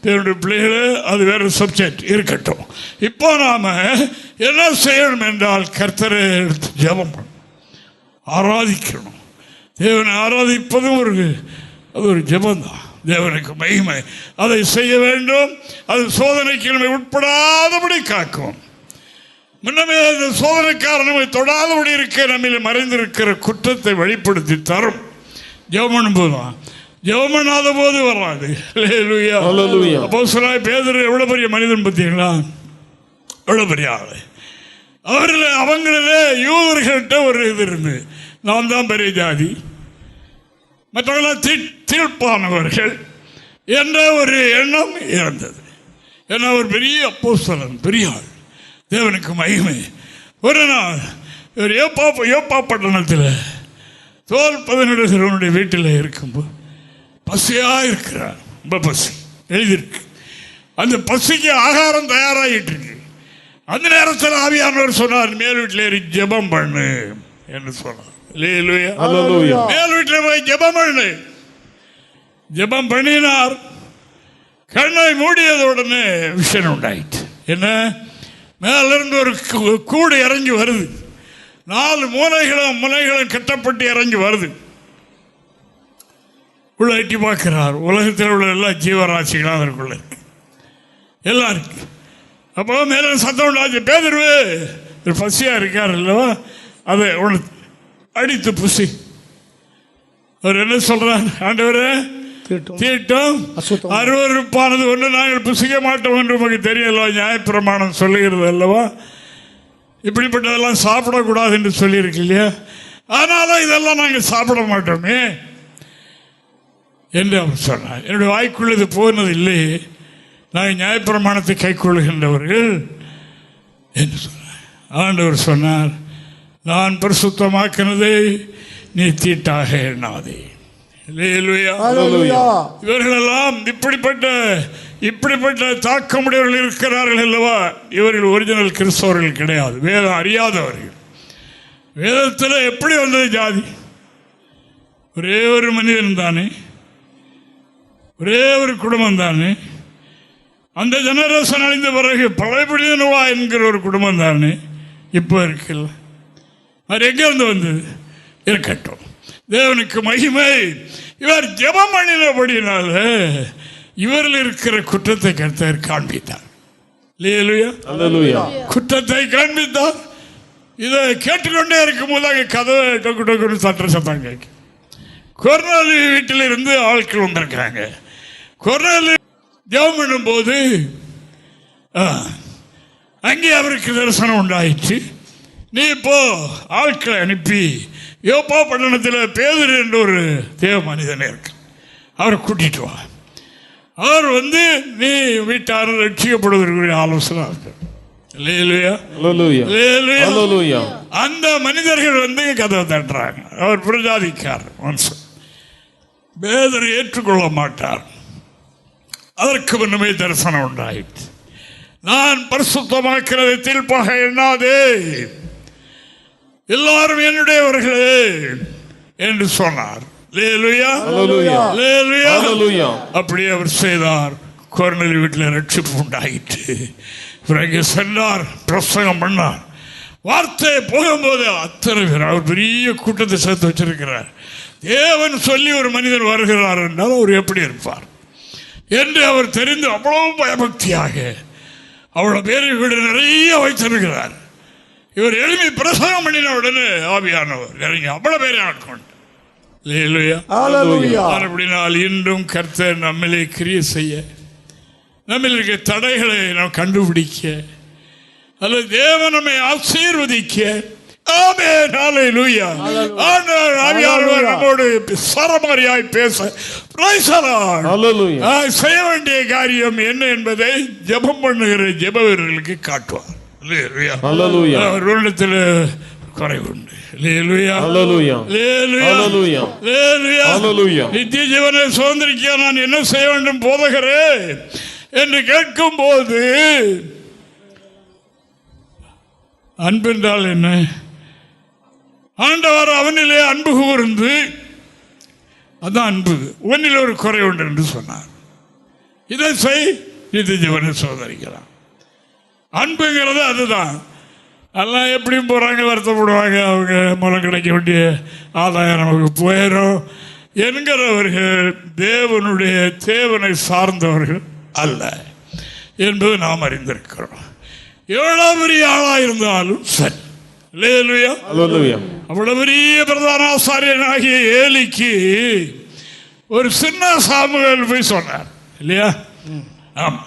தேவனுடைய பிள்ளைகளே, அது வேற சப்ஜெக்ட் இருக்கட்டும். இப்போ நாம என்ன செய்யணும் என்றால் கர்த்தரை எடுத்து ஜெபம் பண்ணணும், ஆராதிக்கணும். தேவனை ஆராதிப்பதும் அது ஒரு ஜெபம்தான். தேவனுக்கு மகிமை அதை செய்ய வேண்டும். அது சோதனைக்கு நம்மை உட்படாதபடி காக்கும். முன்னமே அந்த சோதனைக்காரன் நம்மை தொடாதபடி இருக்க நம்மில் மறைந்திருக்கிற குற்றத்தை வெளிப்படுத்தி தரும். ஜெபம் பண்ணும்போதுதான், ஜெபம் பண்ணாத போது வராது. அப்போஸ்தலனாகிய பேதுரு எவ்வளவு பெரிய மனிதன் பார்த்தீங்களா, எவ்வளவு பெரிய ஆளு. அவங்களிலே யூதர்கள்ட்ட ஒரு இது இருந்து, நான் தான் பெரிய ஜாதி, மற்றவர்களாம் தீர்ப்பானவர்கள் என்ற ஒரு எண்ணம் இருந்தது. ஏன்னா ஒரு பெரிய அப்போஸ்தலன், பெரிய ஆள், தேவனுக்கு மகிமை. ஒரு நாள் ஒரு யோப்பா பட்டணத்தில் தோல் பதனிடுகிறவனுடைய வீட்டில் இருக்கும்போது பசியாக இருக்கிறார். ரொம்ப பசி எழுதியிருக்கு. அந்த பசிக்கு ஆகாரம் தயாராகிட்டு இருக்கு. அந்த நேரத்தில் ஆவியானவர் சொன்னார், மேல் வீட்டில் ஏறி ஜெபம் பண்ணு என்று சொன்னார். மேல் வீட்டில் போய் ஜெபம் பண்ணு. ஜெபம் பண்ணினார். கண்ணை மூடியதுடனே விஷயம் உண்டாயிட்டு. என்ன, மேலிருந்து ஒரு கூடு இறங்கி வருது. 4 முனைகளும் கட்டப்பட்டு இறங்கி வருது. உள்ள எட்டி பார்க்கிறார். உலகத்தில் உள்ள எல்லா ஜீவராசிகளும் அதற்குள்ள இருக்கு, எல்லாம் இருக்கு. அப்போ மேலே சத்தம் உண்டாச்சு, பேதுரு பசியாக இருக்கார் இல்லவா, அதை அடித்து புசி. அவர் என்ன சொல்றார், ஆண்டவரே தீட்டம் அருவருப்பானது ஒன்று நாங்கள் புசிக்க மாட்டோம் என்று நமக்கு தெரியல, நியாயப்பிரமாணம் சொல்லுகிறது அல்லவா, இப்படிப்பட்டதெல்லாம் சாப்பிடக்கூடாது என்று சொல்லியிருக்கு இல்லையா, ஆனாலும் இதெல்லாம் நாங்கள் சாப்பிட மாட்டோமே என்று அவர் சொன்னார். என்னுடைய வாய்க்குள்ளது போனது இல்லையே, நாங்கள் நியாயப்பிரமாணத்தை கை கொள்ளுகின்றவர்கள் என்று சொன்னார். ஆண்டவர் சொன்னார், நான் பரிசுத்தமாக்கினதை நீ தீட்டாக எண்ணாதே. இவர்களெல்லாம் இப்படிப்பட்ட தாக்கமுடையவர்கள் இருக்கிறார்கள் அல்லவா. இவர்கள் ஒரிஜினல் கிறிஸ்தவர்கள் கிடையாது, வேதம் அறியாதவர்கள். வேதத்தில் எப்படி வந்தது ஜாதி? ஒரே ஒரு மனிதன் தானே, ஒரே ஒரு குடும்பம் தானே. அந்த ஜெனரேஷன் அழிந்த பிறகு பழையபடியனுவா என்கிற ஒரு குடும்பம் தானே இப்போ இருக்குல்ல. அது எங்கிருந்து வந்தது? இருக்கட்டும், தேவனுக்கு மகிமை. இவர் ஜெபம் பண்ணினபடினால இவரில் இருக்கிற குற்றத்தை கர்த்தர் காண்பித்தார். குற்றத்தை காண்பித்தார். இதை கேட்டுக்கொண்டே இருக்கும் போது அங்கே கதவை டொக்கு டொக்குன்னு சத்தம் கேட்க. கொர்நேலியு வீட்டில் இருந்து ஆட்கள் வந்திருக்காங்க. கொர்நேலியு ஜெபம் பண்ணும் போது அங்கே அவருக்கு தரிசனம் உண்டாயிற்று. நீ இப்போ ஆட்களை அனுப்பி யோப்பா பட்டணத்தில் பேதுரு என்ற ஒரு தேவ மனிதனே இருக்கு, அவரை கூட்டிட்டு வா. அவர் நீ வீட்டார் ரட்சிக்கப்படுவதற்குரிய ஆலோசனை இருக்கு. அந்த மனிதர்கள் கதவை தட்டுறாங்க. அவர் பிரஜாதிக்கார் மனுஷன், பேதுரு ஏற்றுக்கொள்ள மாட்டார். அதற்கு முன்னமே தரிசனம் உண்டாயிற்று. நான் பரிசுத்தமாக்கிறதை தீர்ப்பாக எண்ணாதே, எல்லாரும் என்னுடையவர்களே என்று சொன்னார். அப்படியே அவர் செய்தார். கொர்நேலியு வீட்டில் ரட்சிப்பு உண்டாயிற்று. பிறகு சென்றார், பிரசங்கம் பண்ணார். வார்த்தை போகும்போது அத்தனை பேர், அவர் பெரிய கூட்டத்தை சேர்த்து வச்சிருக்கிறார். தேவன் சொல்லி ஒரு மனிதர் வருகிறார் என்றால் அவர் எப்படி இருப்பார் என்று அவர் தெரிந்து அவ்வளவு பயபக்தியாக அவ்வளவு பேரை வீடு நிறைய வைத்திருக்கிறார். இவர் எளிமை பிரசங்கம் பண்ணின உடனே ஆவியானவர் இறங்கி அவ்வளவு பேரை ஆட்கொண்டு. அப்படினால் இன்றும் கர்த்தர் நம்மளே கிரியை செய்ய, நம்மில் இருக்க தடைகளை நாம் கண்டுபிடிக்க, அல்லது தேவன் நம்மை ஆசீர்வதிக்க. சரமாரியாய் பேச செய்ய வேண்டிய காரியம் என்ன என்பதை ஜெபம் பண்ணுகிற ஜெப வீரர்களுக்கு காட்டுவார். வருடத்தில் குறை உண்டு. நித்திய ஜீவனை சுதந்திரிக்க நான் என்ன செய்ய வேண்டும் போதகரே என்று கேட்கும் போது, அன்பு என்றால் என்ன? ஆண்டவர் அவனிலே அன்பு கூர்ந்து, அதான் அன்பு, உன்னில் ஒரு குறை உண்டு என்று சொன்னார். இதை செய், நித்திய ஜீவனை சுதந்திரிக்கலாம். அன்புங்கிறது அதுதான். எல்லாம் எப்படியும் போகிறாங்க, வருத்தப்படுவாங்க, அவங்க மூலம் கிடைக்க வேண்டிய ஆதாயம் நமக்கு போயிடும் என்கிறவர்கள் தேவனுடைய தேவனை சார்ந்தவர்கள் அல்ல என்பது நாம் அறிந்திருக்கிறோம். எவ்வளவு பெரிய ஆளாக இருந்தாலும் சரி, அவ்வளவு பெரிய பிரதான ஆசாரியனாகிய ஏலிக்கு ஒரு சின்ன சாமுவேல் போய் சொன்னார் இல்லையா? ஆமா,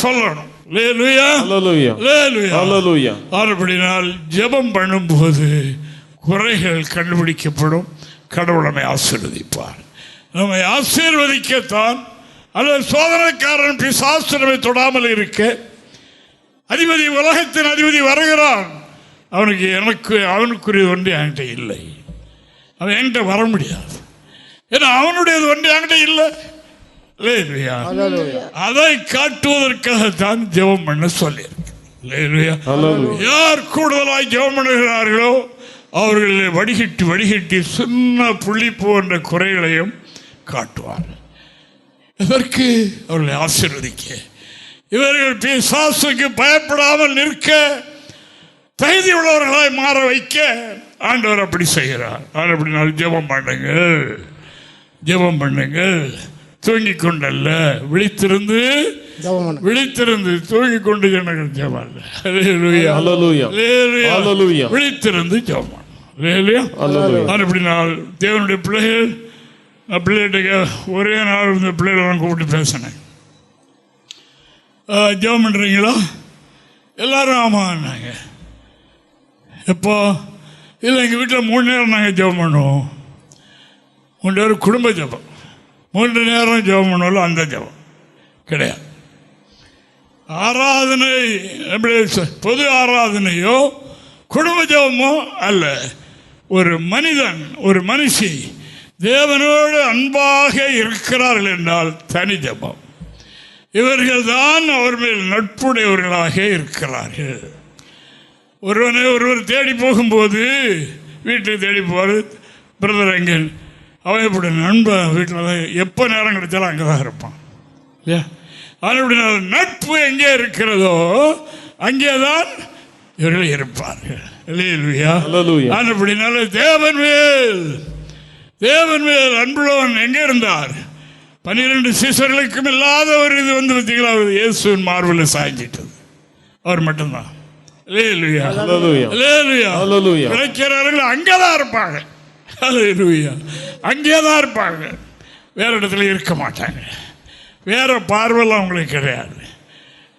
சொல்லணும். ஜெபம் பண்ணும்போது குறைகள் கண்டுபிடிக்கப்படும். கடவுள் நம்மை ஆசீர்வதிப்பார். நம்மை ஆசீர்வதிக்கத்தான், அல்லது சோதனைக்காரன் பிசாசு நம்மை தொடாமல் இருக்க அதிபதி, உலகத்தின் அதிபதி வருகிறான். அவனுக்குரிய ஒன்று என்கிட்ட இல்லை, அவன் என்கிட்ட வர முடியாது. ஏன்னா அவனுடையது ஒன்று என்கிட்ட இல்லை. அதை காட்டுவதற்காகத்தான் ஜெபம் பண்ண சொல்லியிருக்கு. யார் கூடுதலாய் ஜெபம் பண்ணுகிறார்களோ அவர்களை வடிகட்டி சின்ன புள்ளி போன்ற குறைகளையும் காட்டுவார். இதற்கு அவர்களை ஆசீர்வதிக்க, இவர்கள் பிசாசுக்கு பயப்படாமல் நிற்க, தகுதி உள்ளவர்களாய் மாற வைக்க ஆண்டவர் அப்படி செய்கிறார். அப்படினால் ஜெபம் பண்ணுங்கள். தூங்கிக் கொண்டல்ல, விழித்திருந்து தூங்கிக் கொண்டு ஜெபம், விழித்திருந்து ஜெபம். அப்படினால் தேவனுடைய பிள்ளைகிட்ட ஒரே நாள் இந்த பிள்ளைகளெல்லாம் கூப்பிட்டு பேசினேன். ஜெபம் பண்ணுறீங்களா? எல்லாரும் ஆமான்னாங்க. எப்போ? இல்லை, எங்கள் வீட்டில் 3 நேரம் நாங்கள் ஜெபம் பண்ணுவோம். 3 நேரம் குடும்ப ஜெபம், 3 நேரம் ஜெபம் பண்ணுவோம். அந்த ஜெபம் கிடையாது. ஆராதனை பொது ஆராதனையோ குடும்ப ஜெபமோ அல்ல. ஒரு மனிதன், ஒரு மனுஷி தேவனோடு அன்பாக இருக்கிறார்கள் என்றால் தனி ஜெபம். இவர்கள் தான் அவர் மேல் நட்புடையவர்களாக இருக்கிறார்கள். ஒருவர் தேடி போகும்போது, வீட்டுக்கு தேடி போவார், பிரதர் எங்கே, அவன் எப்படி நண்பன் வீட்டில் தான் எப்போ நேரம் கிடைச்சாலும் அங்கே தான் இருப்பான் இல்லையா? ஆனால் நட்பு எங்கே இருக்கிறதோ அங்கே தான் இவர்கள் இருப்பார்கள். அப்படினால தேவன் மேல் அன்புள்ளவன் எங்கே இருந்தார்? 12 சீசர்களுக்கும் இல்லாத ஒரு இது வந்து பார்த்தீங்களா, இயேசுவின் மார்பில் சாய்ஞ்சிட்டது. அவர் மட்டும்தான். கிடைக்கிறார்கள் அங்கேதான் இருப்பாங்க, அங்கேதான் இருப்பாங்க, வேற இடத்துல இருக்க மாட்டாங்க. வேற பார்வைலாம் அவங்களுக்கு கிடையாது.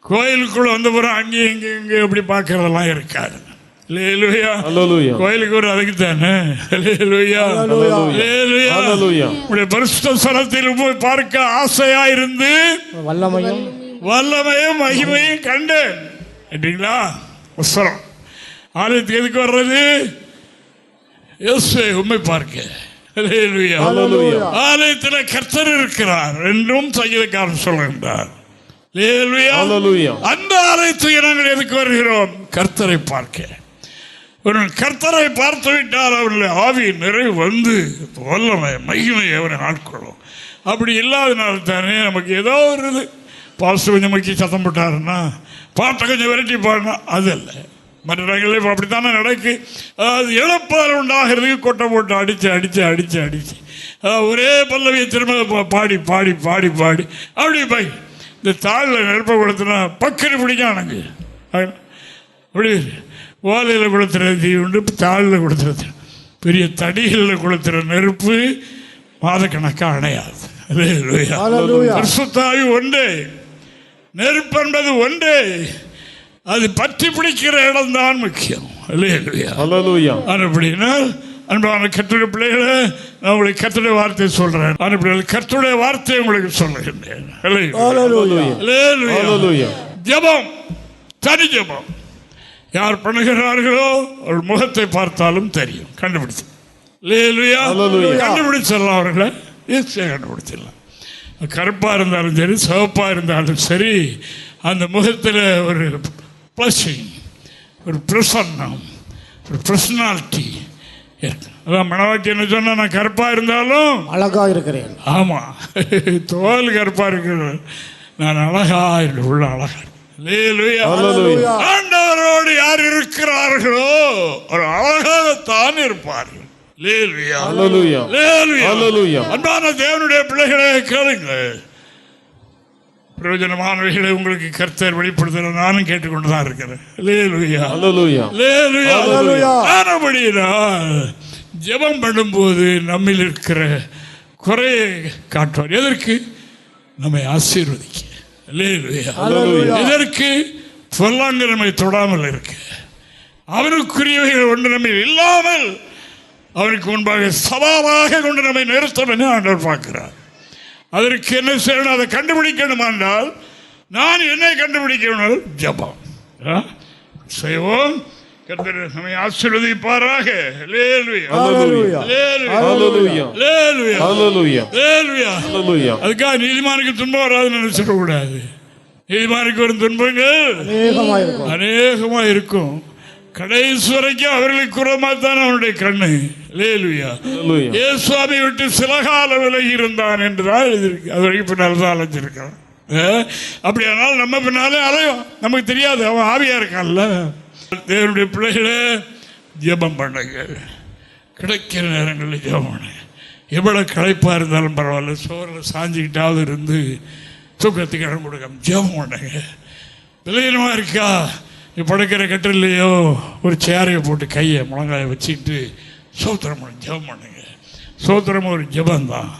கோயிலுக்குள்ள வந்த பிறகு அங்கேயும் இங்கே எப்படி பார்க்கறதெல்லாம் இருக்காது. கோயிலுக்கு ஒரு அதுக்கு தானே. பரிசுத்த ஸ்தலத்தில் போய் பார்க்க ஆசையா இருந்து வல்லமையும் மகிமையும் கண்டேன். அப்படிங்களா? ஆலயத்துக்கு எதுக்கு வர்றது? உண்மை பார்க்க. ஆலயத்தில் கர்த்தர் இருக்கிறார் என்றும் சங்கீதக்காரன் சொல்கின்றார். அந்த ஆலயத்துக்கு நாங்கள் எதுக்கு வருகிறோம்? கர்த்தரை பார்க்க. ஒரு கர்த்தரை பார்த்து விட்டால் அவருடைய ஆவி நிறைவு வந்து வல்லமை மகிமை அவரை ஆட்கொள்ளும். அப்படி இல்லாதனால தானே நமக்கு ஏதோ ஒரு இது, பாஸ்டர் கொஞ்சம் மக்கி சத்தம் போட்டாருன்னா, பாட்டை கொஞ்சம் விரட்டி பாடினா அது இல்லை. மற்ற இடங்களே அப்படித்தானே நடக்கு. அதாவது இழப்பால் உண்டாகிறதுக்கு கொட்டை போட்டு அடித்து ஒரே பல்லவியை திரும்ப பாடி அப்படி போய் இந்த தாளில் நெருப்ப கொடுத்தனா பக்கரி பிடிக்கும் எனக்கு. அப்படி ஓலையில் கொளுத்துற தீ உண்டு, தாளில் கொளுத்துறது, பெரிய தடிகளில் கொளுத்துற நெருப்பு மாதக்கணக்காக அணையாது. பரிசுத்தாவி ஒன்றே, நெருப்பு என்பது ஒன்றே, அது பற்றி பிடிக்கிற இடம்தான் முக்கியம். அப்படின்னா அன்பான கர்த்தருடைய பிள்ளைகளை, நான் உங்களுக்கு கர்த்தருடைய வார்த்தையை சொல்றேன். கர்த்தருடைய வார்த்தையை உங்களுக்கு சொல்லுகின்றேன். ஜெபம், தனி ஜெபம் யார் பண்ணுகிறார்களோ அவர்கள் முகத்தை பார்த்தாலும் தெரியும், கண்டுபிடிச்சு கண்டுபிடிச்சிடலாம். அவர்களை ஈஸியாக கண்டுபிடிச்சிடலாம். கருப்பாக இருந்தாலும் சரி, சிவப்பாக இருந்தாலும் சரி, அந்த முகத்தில் ஒரு ப்ளஷிங், ஒரு பிரசன்னம், ஒரு பர்சனாலிட்டி இருக்கு. அதான் மனவாட்டி என்ன சொன்னா, நான் கருப்பாக இருந்தாலும் அழகா இருக்கிறேன். ஆமாம், தோல் கருப்பாக இருக்கிறேன், நான் அழகா என்று உள்ள அழகா. ஆண்டவரோடு யார் இருக்கிறார்களோ ஒரு அழகாகத்தான் இருப்பார்கள். அன்பான தேவனுடைய பிள்ளைகளை கேளுங்கள், பிரயோஜனமானவைகளை உங்களுக்கு கர்த்தர் வெளிப்படுத்த நானும் கேட்டுக்கொண்டுதான் இருக்கிறேன். ஜெபம் பண்ணும்போது நம்மில் இருக்கிற குறையை காட்டுவார். எதற்கு? நம்மை ஆசீர்வதிக்க. எதற்கு? பொல்லாங்கு நம்மை தொடாமல் இருக்க, அவனுக்குரியவைகள் ஒன்று நம்ம இல்லாமல் அவனுக்கு முன்பாக சவாலாக கொண்டு நம்மை நிறுத்தம் என்று ஆண்டவர் பார்க்கிறார். அதற்கு என்ன செய்யணும்? அதை கண்டுபிடிக்கணும். என்றால் நான் என்னை கண்டுபிடிக்கணும், ஜெபம் செய்வோம். நம்மை ஆசீர்வதிப்பாராக. அதுக்காக நீதிமானுக்கு துன்பம் வராதுன்னு நினைச்சிட கூடாது. நீதிமானுக்கு வரும் துன்பங்கள் அநேகமா இருக்கும். கடைசி வரைக்கும் அவர்களுக்கு குறமாத்தான் அவனுடைய கண்ணு. இயேசுவை விட்டு சில கால விலகி இருந்தான் என்றுதான் எழுதியிருக்கு. அது வரைக்கும் பின்னால் தான் அலைஞ்சிருக்கான். அப்படியானால் நம்ம பின்னாலே அலையும், நமக்கு தெரியாது, அவன் ஆவியா இருக்கான்ல. தேவனுடைய பிள்ளைகளை ஜெபம் பண்ணுங்க, கிடைக்கிற நேரங்களில் ஜெபம் பண்ணுங்க. எவ்வளவு களைப்பாக இருந்தாலும் பரவாயில்ல, சோறில் சாஞ்சிக்கிட்டாவது இருந்து தூக்கத்துக்கு இடம் கொடுக்காம ஜெபம் பண்ணுங்க. விலையினமாக இருக்கா, நீ படுக்கிற கட்டிலையோ ஒரு சேரையை போட்டு கையை முழங்காய வச்சுக்கிட்டு சோத்திரம் பண்ண ஜெபம் பண்ணுங்க. சோத்திரம் ஒரு ஜெபந்தான்.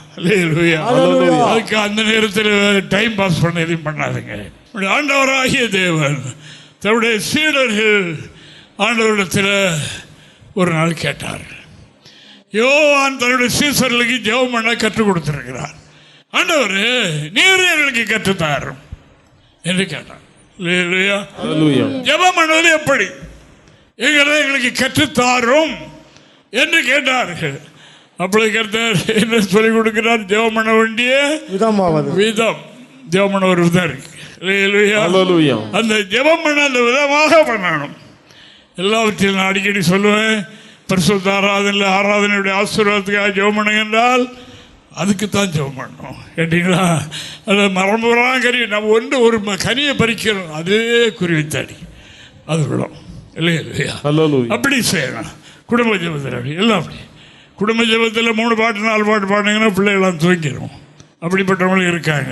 அதுக்கு அந்த நேரத்தில் டைம் பாஸ் பண்ண எதையும் பண்ணாதுங்க. ஆண்டவராகிய தேவன் தன்னுடைய சீடர்கள் ஆண்டவரிடத்தில் ஒரு நாள் கேட்டார். யோவான் தன்னுடைய சீசர்களுக்கு ஜெபம் பண்ண கற்றுக் கொடுத்திருக்கிறார். ஆண்டவர், நீர் எங்களுக்கு கற்றுத்தாரும் என்று கேட்டார். ஜெபம் பண்ணுவது எப்படி, எங்களுக்கு கற்றுத்தாரும் என்று கேட்டார்கள். அப்படி கர்த்தர் என்ன சொல்லிக் கொடுக்கிறார்? ஜெபம் பண்ண வேண்டிய விதம், ஜெபம் பண்ண ஒரு விதம் இருக்கு. அந்த ஜெபம் பண்ண அந்த விதமாக பண்ணணும். எல்லாவற்றையும் நான் அடிக்கடி சொல்லுவேன், பரிசுத்த ஆராதனையுடைய ஆசீர்வாதத்துக்காக ஜெபம் பண்ணுங்க என்றால் அதுக்குத்தான் ஜெபம் பண்ணணும். கேட்டீங்களா? அது மரம்புறான் கறி, நம்ம ஒரு கனியை பறிக்கிறோம், அதே குறிவித்தாடி அது விடும் இல்லையா? அப்படி செய்யணும். குடும்ப ஜெபத்தில் எல்லாம் அப்படி. குடும்ப ஜெபத்தில் 3 பாட்டு 4 பாட்டு பாடுங்கன்னா பிள்ளைகளாம் தூங்கிடும். அப்படிப்பட்டவங்களும் இருக்காங்க.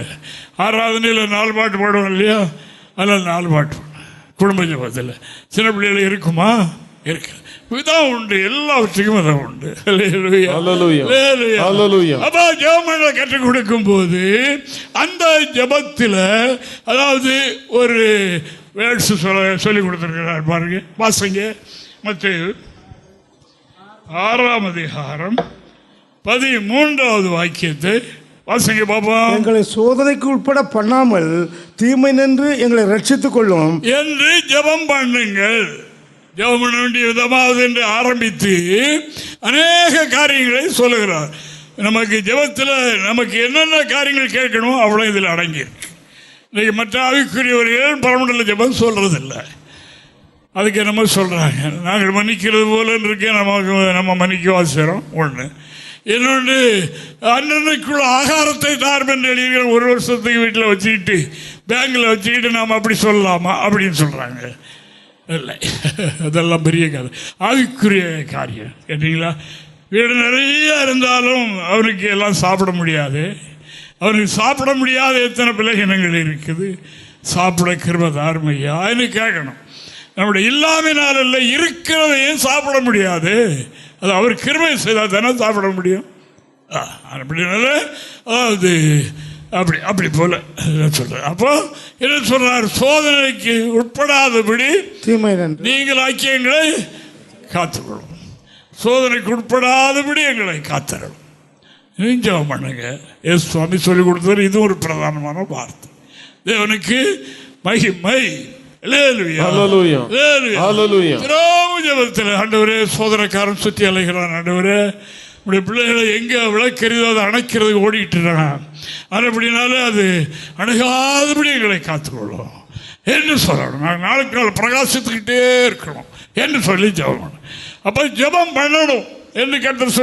ஆராதனையில் 4 பாட்டு பாடுவோம் இல்லையா? அதில் 4 பாட்டு குடும்ப ஜெபத்தில். சின்ன பிள்ளைகள் இருக்குமா? இருக்கு. விதம் உண்டு, எல்லாவற்றுக்கும் விதம் உண்டு. அப்ப ஜெபம் கற்றுக் கொடுக்கும் போது அந்த ஜெபத்தில் அதாவது ஒரு வேர்ட்ஸ் சொல்லி கொடுத்திருக்கிறார் பாருங்க. வாசிங்க, மத்தேயு 6ஆம் அதிகாரம் 13வது வாக்கியத்தை வாசிங்க பாப்பா. எங்களை சோதனைக்கு உட்பட பண்ணாமல் தீமை நின்று எங்களை ரட்சித்துக் கொள்ளும் என்று ஜெபம் பண்ணுங்கள். ஜெபம் பண்ண வேண்டிய விதமாவது என்று ஆரம்பித்து அநேக காரியங்களை சொல்லுகிறார். நமக்கு ஜெபத்தில் நமக்கு என்னென்ன காரியங்கள் கேட்கணும் அவ்வளோ இதில் அடங்கியிருக்கு. இன்னைக்கு மற்ற ஆவிக்குரியவர்கள் பரமண்டல ஜெபம் சொல்றதில்லை. அதுக்கு நம்ம சொல்கிறாங்க, நாங்கள் மன்னிக்கிறது போல இருக்கேன், நம்ம மன்னிக்க வாசிக்கிறோம். ஒன்று. இன்னொன்று, அன்னன்னைக்குள்ள ஆகாரத்தை தாரும் என்று எழுதிக்கிற 1 வருஷத்துக்கு வீட்டில் வச்சுக்கிட்டு பேங்கில் வச்சுக்கிட்டு நாம் அப்படி சொல்லலாமா அப்படின்னு சொல்கிறாங்க. இல்லை, அதெல்லாம் பெரிய கதை, ஆவிக்குரிய காரியம். கேட்டீங்களா? வீடு நிறைய இருந்தாலும் அவனுக்கு எல்லாம் சாப்பிட முடியாது. அவனுக்கு சாப்பிட முடியாத எத்தனை பிள்ளைகினங்கள் இருக்குது. சாப்பிட கிருபை தாருமையான்னு கேட்கணும். நம்முடைய இல்லாமையினால் இல்லை, இருக்கிறதையும் சாப்பிட முடியாது. அது அவர் கிருபை செய்தால் தானே சாப்பிட முடியும். அப்படினால அதாவது அப்படி போல சொல்ற. அப்போ என்ன சொல்றார்? சோதனைக்கு உட்படாதபடி தீமை நீங்கள் ஐக்கியங்களை காத்துக்கொள்ளும். சோதனைக்கு உட்படாதபடி எங்களை காத்தரணும். ஜெபம் பண்ணுங்க. எஸ் சுவாமி சொல்லிக் கொடுத்தவர். இது ஒரு பிரதானமான வார்த்தை. தேவனுக்கு மகிமை. ஜெபத்தில் ஆண்டவரே, சோதனைக்காரன் சுற்றி அலைகிறான். ஆண்டவரே, உடைய பிள்ளைகளை எங்கே விளக்கறிதோ அதை அணைக்கிறது ஓடிட்டு இருக்கான். அப்படினால அது அணுகாதபடி எங்களை காத்துக்கொள்ளும் என்று சொல்லணும். நாங்கள் நாளுக்கு நாள் பிரகாசித்துக்கிட்டே இருக்கணும் என்று சொல்லி ஜெபம் பண்ணணும். அப்போ ஜெபம் பண்ணணும் என்று கர்த்தர்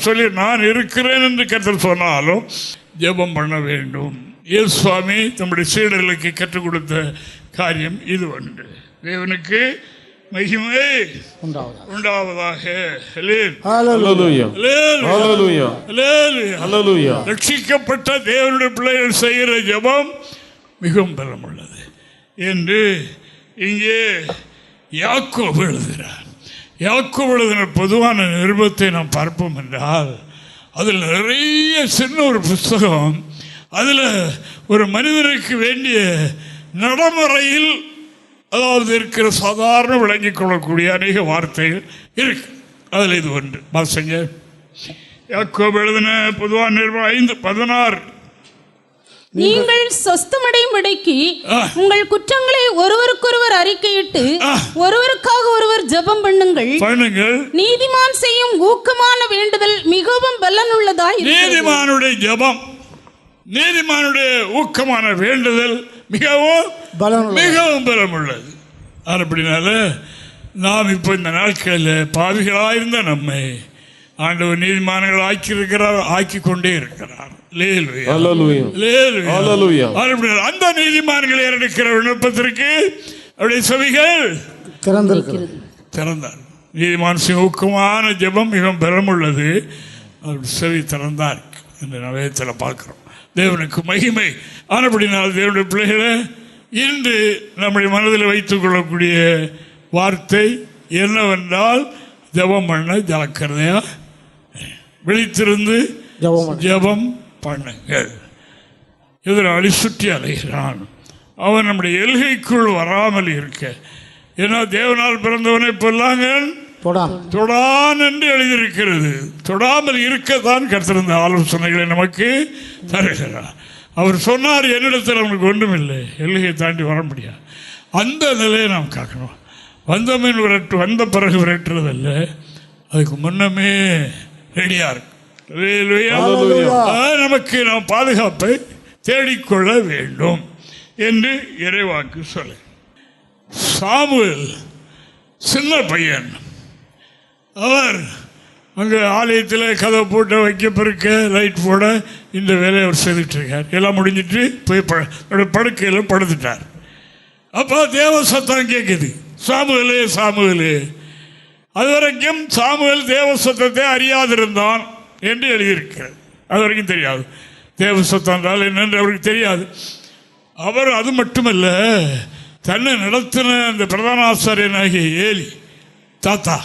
சொல்லி நான் இருக்கிறேன் என்று கர்த்தர் சொன்னாலும் ஜெபம் பண்ண வேண்டும். இயேசு சுவாமி நம்முடைய சீடர்களுக்கு கற்றுக் கொடுத்த காரியம் இது ஒன்று. தேவனுக்கு மகிமை உண்டாவதாக. ரட்சிக்கப்பட்ட தேவனுடைய பிள்ளைகள் செய்கிற ஜெபம் மிகவும் பலமுள்ளது என்று இங்கே யாக்கோபு எழுதுகிறார். யாக்கோபு எழுதின பொதுவான நிருபத்தை நாம் பார்ப்போம் என்றால் அதில் நிறைய சின்ன ஒரு புஸ்தகம். அதில் ஒரு மனிதனுக்கு வேண்டிய நடைமுறையில் அதாவது இருக்கிற சாதாரண விளங்கிக் கொள்ளக்கூடிய அநேக வார்த்தைகள் இருக்கு. அதில் இது ஒன்று. வாசிங்க. யாக்கோபு எழுதின பொதுவான நிருபம் 5:16. நீங்கள் சொஸ்தமடையும் இடைக்கு உங்கள் குற்றங்களை ஒருவருக்கொருவர் அறிக்கையிட்டு ஒருவருக்காக ஒருவர் ஜெபம் பண்ணுங்கள். நீதிமான் செய்யும் ஊக்கமான வேண்டுதல் மிகவும் பலனுள்ளதாய். நீதிமானுடைய ஜெபம், நீதிமானுடைய ஊக்கமான வேண்டுதல் மிகவும் பலமுள்ளது. அப்படினால நாம் இப்போ இந்த நாட்களில் பாவிகளாயிருந்த நம்மை ஆண்டவர் நீதிமான்கள் ஆக்கி கொண்டே இருக்கிறார். அந்த நீதிமான்களை இருக்கிற விண்ணப்பத்திற்கு அவருடைய செவிகள் திறந்தார். நீதிமான் ஊக்கமான ஜெபம் மிகவும் பலமுள்ளது. அவருடைய செவி திறந்தார் என்று நவேத்தில் பார்க்கிறோம். தேவனுக்கு மகிமை. ஆனபடினால் தேவனுடைய பிள்ளைகளை இன்று நம்முடைய மனதில் வைத்துக் கொள்ளக்கூடிய வார்த்தை என்னவென்றால், ஜெபம் பண்ண ஜாக்கிரதையா விழித்திருந்து ஜெபம் பண்ணுங்கள். எதிராளி சுற்றி அலைகிறான், அவன் நம்முடைய எல்கைக்குள் வராமல் இருக்க. ஏன்னா தேவனால் பிறந்தவனை பொல்லாங்கன் தொடான் என்று எழுதியிருக்கிறது. தொடாமல் இருக்கத்தான் கர்த்தர் ஆலோசனைகளை நமக்கு தருகிறார். அவர் சொன்னார், என்னிடத்தில் அவனுக்கு ஒன்றும் இல்லை, எல்கையை தாண்டி வர முடியாது. அந்த நிலையை நாம் காக்கணும். வந்தமின் வந்த பிறகு விரட்டுறதில்ல, அதுக்கு முன்னமே ரெடியா இருக்கு. நமக்கு நாம் பாதுகாப்பை தேடிக்கொள்ள வேண்டும் என்று இறைவாக்கு சொல்ல. சாமுவேல் சின்ன பையன், அவர் அங்கே ஆலயத்தில் கதை போட்டு வைக்க பெருக்க லைட் போட இந்த வேலையை அவர் செய்துட்டு இருக்கார். எல்லாம் முடிஞ்சிட்டு போய் படுக்கையில் படுத்துட்டார். அப்போ தேவ சத்தம் கேட்குது, சாமுவேலே சாமுவேலே. அது வரைக்கும் சாமுவேல் தேவ சத்தத்தை அறியாதிருந்தான் என்று எழுதியிருக்கிறார். அது வரைக்கும் தெரியாது தேவ சத்தம் என்றால் என்னென்று அவருக்கு தெரியாது. அவர் அது மட்டுமல்ல, தன்னை நடத்தின அந்த பிரதான ஆசாரியனாகிய ஏலி தாத்தா,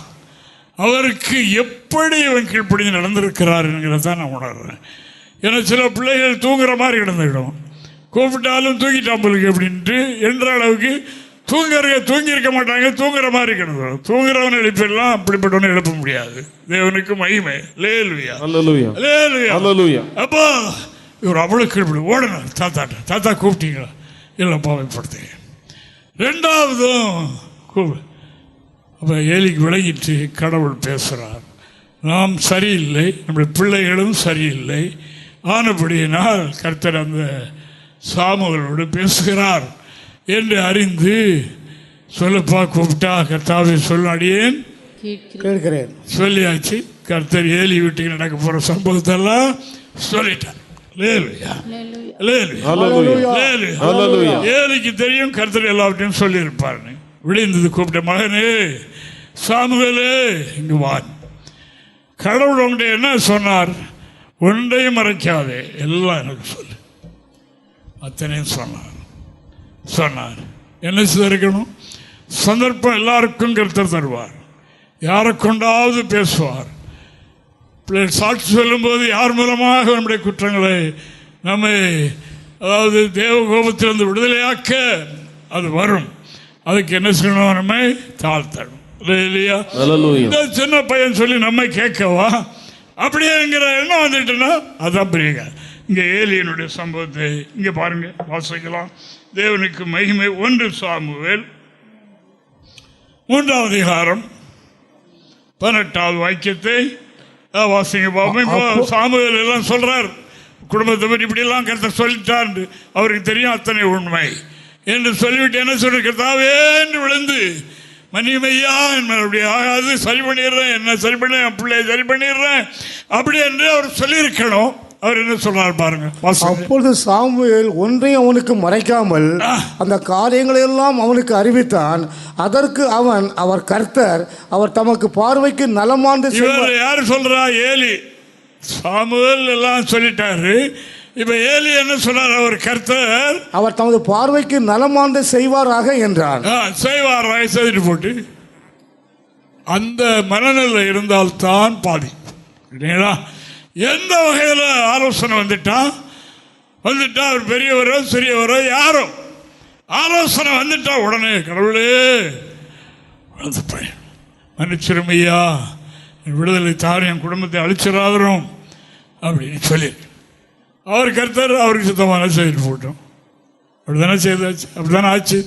அவருக்கு எப்படி இவன் கீழ்ப்படிஞ்சு நடந்திருக்கிறார் என்கிறத நான் உணர்றேன். ஏன்னா சில பிள்ளைகள் தூங்குற மாதிரி கிடந்துவிடும், கூப்பிட்டாலும் தூங்கிட்டாம்பளுக்கு அப்படின்ட்டு என்ற அளவுக்கு தூங்கியிருக்க மாட்டாங்க, தூங்குற மாதிரி கிடந்துடும். தூங்குறவன் எழுப்பிடலாம், அப்படிப்பட்டவனை எழுப்ப முடியாது. தேவனுக்கு மகிமை. அப்போ இவர் அவ்வளவு கீழ்ப்படி ஓடணும். தாத்தா கூப்பிட்டீங்களா? இல்லை பாவைப்படுத்தேன். ரெண்டாவதும் அப்போ ஏலிக்கு விளங்கிட்டு கடவுள் பேசுகிறார், நாம் சரியில்லை, நம்முடைய பிள்ளைகளும் சரியில்லை. ஆனபடியினால் கர்த்தர் அந்த சாமுவேலோடு பேசுகிறார் என்று அறிந்து, சொல்லப்பா கூப்பிட்டா கர்த்தாவை சொல்ல அடியேன் கேட்கிறேன் சொல்லியாச்சு. கர்த்தர் ஏலி வீட்டுக்கு நடக்க போகிற சம்பவத்தெல்லாம் சொல்லிட்டார். ஏலிக்கு தெரியும் கர்த்தர் எல்லாவற்றையும் சொல்லியிருப்பார்னு. விழுந்தது கூப்பிட்ட, மகனே சாமுவேலே இங்கு வா. கடவுள் உங்கள்கிட்ட என்ன சொன்னார்? ஒன்றையும் மறைக்காதே, எல்லாம் எனக்கு சொல்லு. அத்தனையும் சொன்னார். என்ன செய்திருக்கணும்? சந்தர்ப்பம் எல்லாருக்கும் கர்த்தர் தருவார். யாரை கொண்டாவது பேசுவார். சாட்சி சொல்லும்போது யார் மூலமாக நம்முடைய குற்றங்களை நம்மை அதாவது தேவ கோபத்திலிருந்து விடுதலையாக்க அது வரும். அதுக்கு என்ன செய்யணும்? நம்மை தாழ்த்தணும். இல்லையா? இந்த சின்ன பையன் சொல்லி நம்மை கேட்கவா அப்படியேங்கிற எண்ணம் வந்துட்டுன்னா அதுதான் பிரியுங்க. இங்கே ஏலியனுடைய சம்பவத்தை இங்கே பாருங்க, வாசிக்கலாம். தேவனுக்கு மகிமை. 1 சாமுவேல் 3ஆம் அதிகாரம் 18வது வாக்கியத்தை வாசிங்க பார்ப்போம். சாமுவேல் எல்லாம் சொல்றார், குடும்பத்தை பற்றி இப்படியெல்லாம் கர்த்தர் சொல்லிட்டார், அவருக்கு தெரியும் அத்தனை உண்மை என்று சொல்லிவிட்டு என்ன சொல்ற, கர்த்தாவே என்று விழுந்து மன்னிமையா என்னுடைய ஆகாது, சரி பண்ணிடுறேன், என்ன சரி பண்ண பிள்ளைய சரி பண்ணிடுறேன் அப்படி என்று அவர் சொல்லியிருக்கணும். அவர் என்ன சொல்றார் பாருங்க. அப்பொழுது சாமுவேல் ஒன்றையும் அவனுக்கு மறைக்காமல் அந்த காரியங்களை எல்லாம் அவனுக்கு அறிவித்தான். அதற்கு அவர் கர்த்தர் அவர் தமக்கு பார்வைக்கு நலமானது. யாரு சொல்றா? ஏலி. சாமுவேல் எல்லாம் சொல்லிட்டாரு. இப்ப ஏலி என்ன சொன்னார்? அவர் கர்த்தர் அவர் தமது பார்வைக்கு நலமானது செய்வாராக என்றார். செய்வாராக செய்துட்டு போட்டு அந்த மனநிலை இருந்தால்தான் பாதி. எந்த வகையில் ஆலோசனை வந்துட்டா அவர் பெரியவரோ சிறியவரோ யாரோ ஆலோசனை வந்துட்டா உடனே கடவுளே மன்னிச்சிருமையா, விடுதலை தார், என் குடும்பத்தை அழிச்சிடாதரும் அப்படின்னு சொல்லி அவர் கர்த்தர் அவருக்கு சுத்தமான செய்து போட்டோம். அப்படித்தானே செய்தாச்சு, அப்படித்தானே ஆச்சு.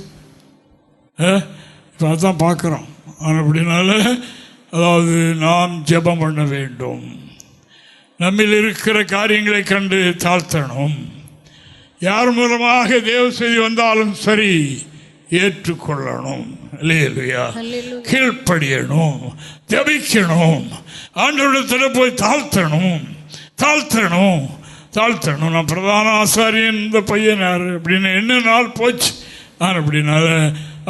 இப்போ அதான் பார்க்குறோம். ஆனால் அப்படின்னால அதாவது நாம் ஜெபம் பண்ண வேண்டும். நம்மில் இருக்கிற காரியங்களை கண்டு தாழ்த்தணும். யார் மூலமாக தேவ செய்தி வந்தாலும் சரி ஏற்றுக்கொள்ளணும். அல்லேலூயா. கீழ்ப்படியணும், ஜெபிக்கணும், ஆண்டவரிடத்தில் போய் தாழ்த்தணும். நான் பிரதான ஆசாரியன், இந்த பையன் யாரு அப்படின்னு என்ன நாள் போச்சு. நான் அப்படின்னால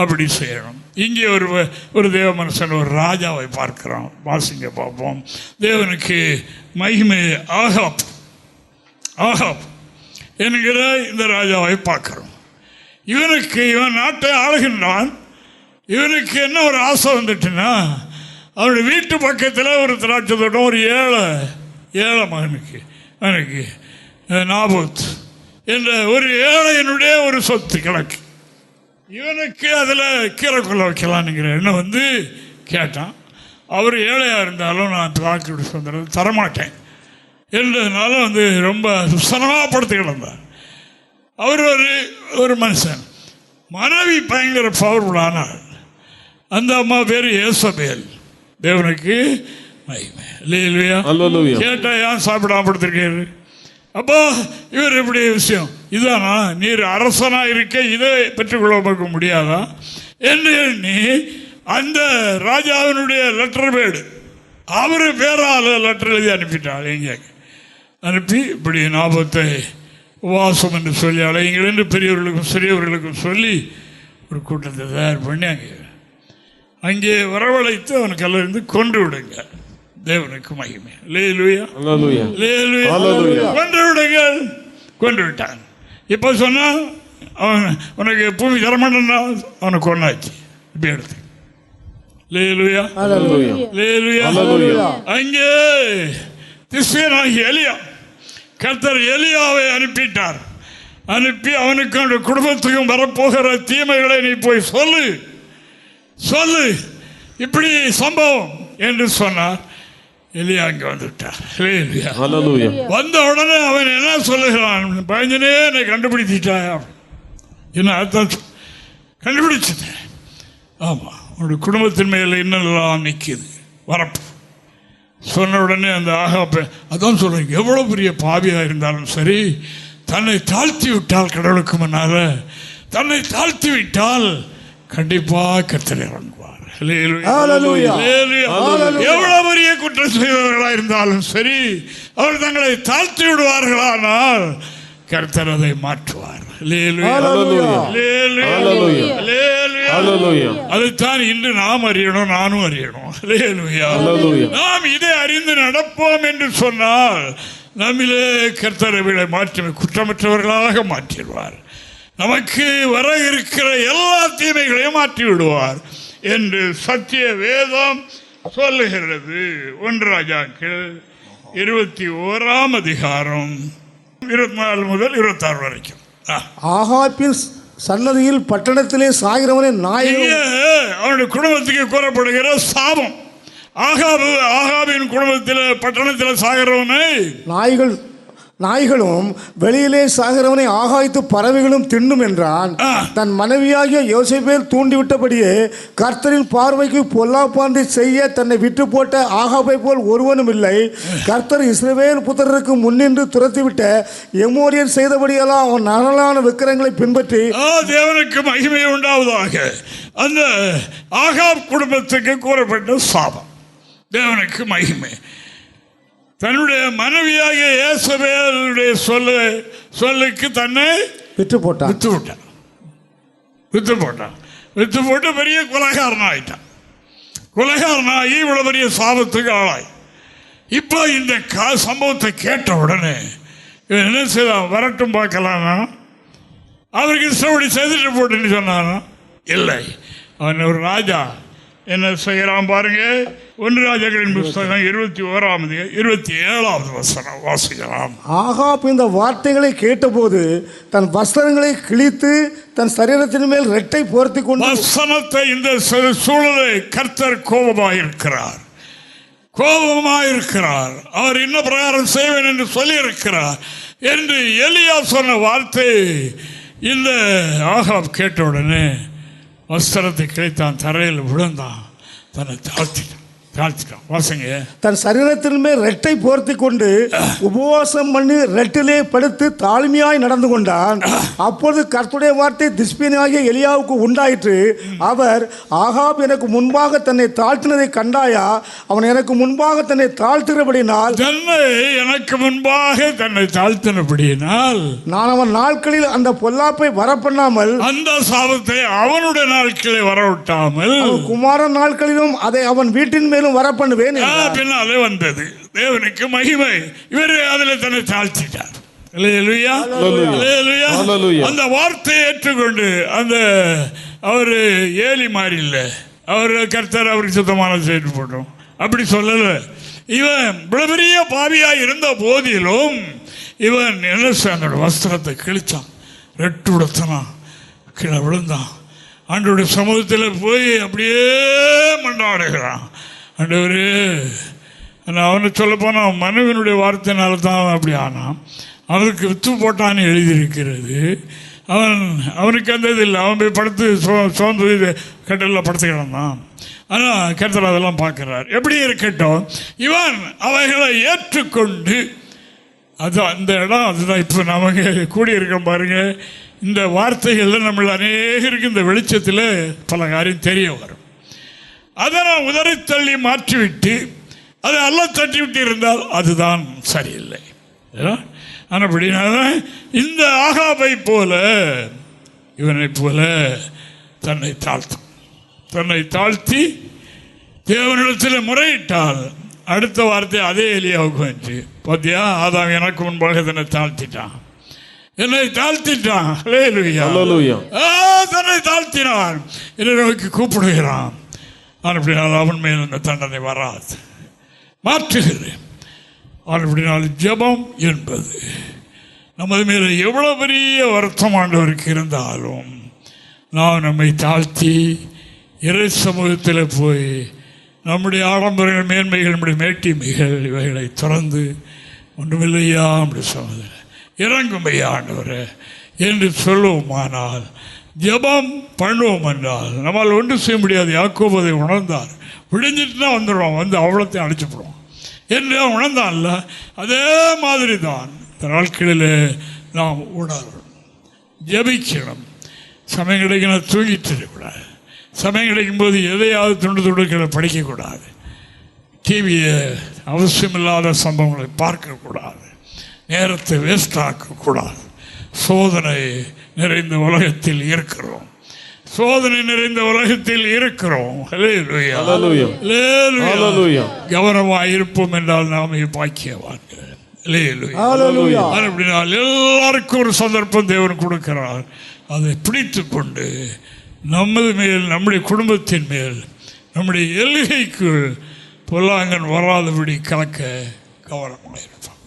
அப்படி செய்யணும். இங்கே ஒரு தேவ மனுஷன் ஒரு ராஜாவை பார்க்கிறோம். வாசிங்க பார்ப்போம். தேவனுக்கு மகிமை. ஆகாப் என்கிற இந்த ராஜாவை பார்க்கிறோம். இவன் நாட்டை ஆளுகின்றான். இவனுக்கு என்ன ஒரு ஆசை வந்துட்டுன்னா, அவனுடைய வீட்டு பக்கத்தில் ஒரு திராட்சை தோட்டம், ஒரு ஏழை மகனுக்கு நாபோத் என்ற ஒரு ஏழையினுடைய ஒரு சொத்து கிழக்கு. இவனுக்கு அதில் கீரை கொள்ள வைக்கலான்னுங்கிற எண்ணம் வந்து கேட்டான். அவர் ஏழையாக இருந்தாலும் நான் திராட்சை சுதந்திரம் தரமாட்டேன் என்றதுனால வந்து ரொம்ப சனமாப்படுத்திக்கிட்டு இருந்தார். அவர் ஒரு மனுஷன். மனைவி பயங்கர பவர்ஃபுல்லானார். அந்த அம்மா பேர் ஏசபேல். தேவனுக்கு மகிமை. இல்லையா? கேட்டா ஏன் சாப்பிடாம படுத்திருக்காரு? அப்போ இவர் எப்படி விஷயம் இதானா? நீர் அரசனா இருக்க இதை பெற்றுக்கொள்ள முடியாதா என்று எண்ணி அந்த ராஜாவினுடைய லெட்டர் பேடு அவரு பேரால் லெட்டர் எழுதி அனுப்பிட்டாள். எங்கே அனுப்பி இப்படி நாபத்தை உபவாசம் என்று சொல்லி அழையுங்கள் என்று பெரியவர்களுக்கும் சிறியவர்களுக்கும் சொல்லி ஒரு கூட்டத்தை தயார் பண்ணி அங்கே வரவழைத்து அவனுக்கெல்லாம் கொண்டு விடுங்க. தேவனுக்கு மகிமை. கொண்டு விட்டான். இப்போ சொன்னா அவன் உனக்கு பூமி தரமாட்டா அவனை கொண்டாச்சு. இப்ப எடுத்து அங்கே திஸ்பியனாகி எலியா, கர்த்தர் எலியாவை அனுப்பிட்டார். அனுப்பி அவனுக்கு அவனுடைய குடும்பத்துக்கும் வரப்போகிற தீமைகளை நீ போய் சொல்லு இப்படி சம்பவம் என்று சொன்னார். எலியா அங்கே வந்துவிட்டார். வந்த உடனே அவன் என்ன சொல்லுகிறான்? பயஞ்சனே என்னை கண்டுபிடிச்சிட்டாயா? என்ன அர்த்தம்? கண்டுபிடிச்சிட்டேன். ஆமாம், உன்னுடைய குடும்பத்தின் மேலே இன்னெல்லாம் நிற்கிது வரப்பு சொன்ன உடனே அந்த ஆகாப்ப அதான் சொல்றேன், எவ்வளோ பெரிய பாவியாக இருந்தாலும் சரி தன்னை தாழ்த்தி விட்டால், கடவுளுக்கு முன்னால தன்னை தாழ்த்தி விட்டால் கண்டிப்பாக கர்த்தர் இறங்குவார். எவ்வளவு பெரிய குற்றம் செய்தவர்களா இருந்தாலும் சரி அவர் தங்களை தாழ்த்தி விடுவார்களானால் கர்த்தர் அதை மாற்றுவார். அதைத்தான் இன்று நாம் அறியணும், நானும் அறியணும். நாம் இதை அறிந்து நடப்போம் என்று சொன்னால் நம்மிலே கர்த்தரை விட மாற்றி குற்றமற்றவர்களாக மாற்றிடுவார். நமக்கு வர இருக்கிற எல்லா தீமைகளையும் மாற்றி விடுவார் என்று சத்திய வேதம் சொல்லுகிறது. 1 ராஜாக்கள் 21 அதிகாரம் 24 முதல் 26 வரைக்கும். ஆகாபின் சன்னதியில் பட்டணத்திலே சாகிறவனே நாய்கள். அவனுடைய குடும்பத்துக்கு கூறப்படுகிற சாபம். ஆகாபின் குடும்பத்தில் பட்டணத்தில் சாகிறவனை நாய்களும் வெளியிலே சாகிறவனை ஆகாய்த்து பறவைகளும் தின்னும் என்றான். தன் மனைவியாகிய யோசேப்பேல் தூண்டிவிட்டபடியே கர்த்தரின் பார்வைக்கு பொல்லாப்பான்றை செய்ய தன்னை விட்டு போட்ட ஆகாபை போல் ஒருவனும் இல்லை. கர்த்தர் இஸ்ரவேல் புத்திரருக்கு முன்னின்று துரத்திவிட்ட எமோரியர் செய்தபடியெல்லாம் அவன் நரலான விக்கிரங்களை பின்பற்றி. தேவனுக்கு மகிமை உண்டாவதாக. அந்த ஆகாப் குடும்பத்துக்கு கூறப்பட்ட சாபம். தேவனுக்கு மகிமை. தன்னுடைய மனைவியாகிய யேசபேலுடைய சொல்லுக்கு தன்னை வித்து போட்டு பெரிய கொலைகாரனாயிட்டான். கொலைகாரனாகி இவ்வளவு பெரிய சாபத்துக்கு ஆளாய். இப்போ இந்த சம்பவத்தை கேட்ட உடனே இவன் என்ன செய்தான்? வரட்டும் பார்க்கலானா? அவருக்கு இஷ்டப்படி செய்துட்டு போட்டுன்னு சொன்னானா? இல்லை. அவன் ஒரு ராஜா என்ன செய்யறான் பாருங்க. 1 ராஜாக்களின் புத்தகம் 21 27 வசனம் வாசிக்கலாம். ஆகாப் இந்த வார்த்தைகளை கேட்டபோது தன் வஸ்திரங்களை கிழித்து தன் சரீரத்தின் மேல் ரெட்டை போர்த்தி கொண்டு. வசனத்தை இந்த சூழலை கர்த்தர் கோபமாயிருக்கிறார். அவர் என்ன பிரகாரம் செய்வேன் என்று சொல்லி இருக்கிறார் என்று எலியா சொன்ன வார்த்தை இந்த ஆகாப் கேட்ட உடனே வஸ்திரத்தை கிழித்தான், தரையில் விழுந்தான், தன்னை தாழ்த்திட்டான். தன் சரீரத்தின் மேல் ரெட்டை போர்த்தி கொண்டு உபவாசம் பண்ணி ரெட்டிலே படுத்து தாழ்மையாய் நடந்து கொண்டான். அப்பொழுது கர்த்தருடைய வார்த்தை திஸ்பியனாகிய எலியாவுக்கு உண்டாயிற்று. அவர், ஆகாப் எனக்கு முன்பாக தன்னை தாழ்த்தினதை கண்டாயா? அவன் எனக்கு முன்பாக தன்னை தாழ்த்துகிறபடினால் நான் அவன் நாட்களில் அந்த பொல்லாப்பை வரப்பண்ணாமல், அந்த சாபத்தை அவனுடைய நாட்களில் வரவிட்டாமல், குமாரன் நாட்களிலும் அதை அவன் வீட்டின் மேல் வரப்பண்ணுவேன். பின்னாலே வந்தது. தேவனுக்கு மகிமை. இவர் அதில் தன்னை தாழ்த்திட்டார். அந்த வார்த்தையை ஏற்றுக்கொண்டு அந்த அவர் ஏலி மாறி இல்லை, அவர் கர்த்தர் அவருக்கு சுத்தமான செய்து போட்டோம் அப்படி சொல்லல. இவன் பெரிய பாவியா இருந்த போதிலும் இவன் என்ன செய்ய வஸ்திரத்தை கிழிச்சான், ரெட்டு உடுத்தினான், கீழே விழுந்தான், ஆண்டவருடைய சமூகத்தில் போய் அப்படியே மண்டாடுகிறான். ஆண்டவரே, அவனை சொல்ல போனால் மனைவினுடைய வார்த்தையினால தான் அப்படி ஆனான். அவனுக்கு வித்து போட்டான்னு எழுதியிருக்கிறது. அவனுக்கு அந்த இது இல்லை. அவன் போய் படுத்து சோர்ந்து கட்டலில் படுத்து கிடந்தான். ஆனால் கர்த்தர் அதெல்லாம் பார்க்குறார். எப்படி இருக்கட்டும், இவன் அவைகளை ஏற்றுக்கொண்டு அது அந்த இடம் அதுதான். இப்போ நமக்கு கூடியிருக்கோம் பாருங்க. இந்த வார்த்தைகளில் நம்ம அநேகருக்கு இந்த வெளிச்சத்தில் பல காரியம் தெரிய வரும். அதை நான் உதறி தள்ளி மாற்றிவிட்டு அதை அல்ல தட்டி விட்டு இருந்தால் அதுதான் சரியில்லை. அப்படினால இந்த ஆகாபை போல இவனை போல தன்னை தாழ்த்தி தேவனிடத்தில் முறையிட்டால் அடுத்த வார்த்தை அதே எலியாவுக்கு வந்து பார்த்தியா, ஆதாம் எனக்கு முன்பாக தன்னை தாழ்த்திட்டான். தன்னை தாழ்த்தினான் என்னை நோக்கி கூப்பிடுகிறான். அப்படினால் அவன் மேல் இந்த தண்டனை வராது, மாற்றுகிறேன். அப்படினால் ஜெபம் என்பது நமது மேலே எவ்வளோ பெரிய வருத்தம் ஆண்டவருக்கு இருந்தாலும் நாம் நம்மை தாழ்த்தி இறை சமூகத்தில் போய் நம்முடைய ஆடம்பரங்கள், மேன்மைகள், நம்முடைய மேட்டிமைகள் இவைகளை திறந்து ஒன்றுமில்லையா அப்படி சொன்னது இறங்கும் ஐயா ஆண்டவரே என்று சொல்லுவோமானால், ஜெபம் பண்ணுவோம் என்றால் நம்மால் ஒன்று செய்ய முடியாது. யாக்கோபு அதை உணர்ந்தார். விடிஞ்சிட்டு தான் வந்துடுவோம், வந்து அவ்வளோத்தையும் அடிச்சுப்படுவோம் என்று உணர்ந்தான்ல. அதே மாதிரி தான் இந்த நாட்களில் நாம் உணரணும், ஜெபிக்கணும். சமயம் கிடைக்கணும் தூங்கிட்டு இருக்கக்கூடாது. சமயம் கிடைக்கும் போது எதையாவது துண்டுகளை படிக்கக்கூடாது. டிவியை அவசியமில்லாத சம்பவங்களை பார்க்கக்கூடாது. நேரத்தை வேஸ்ட் ஆக்கக்கூடாது. சோதனை நிறைந்த உலகத்தில் இருக்கிறோம். கவனமாக இருப்போம் என்றால் நாமே பாக்கியவான்கள். அப்படினால் எல்லாருக்கும் ஒரு சந்தர்ப்பம் தேவன் கொடுக்கிறார். அதை பிடித்து கொண்டு நமது மேல், நம்முடைய குடும்பத்தின் மேல், நம்முடைய எல்கைக்குள் பொல்லாங்கன் வராதபடி கலக்க கவனமாக இருப்பான்.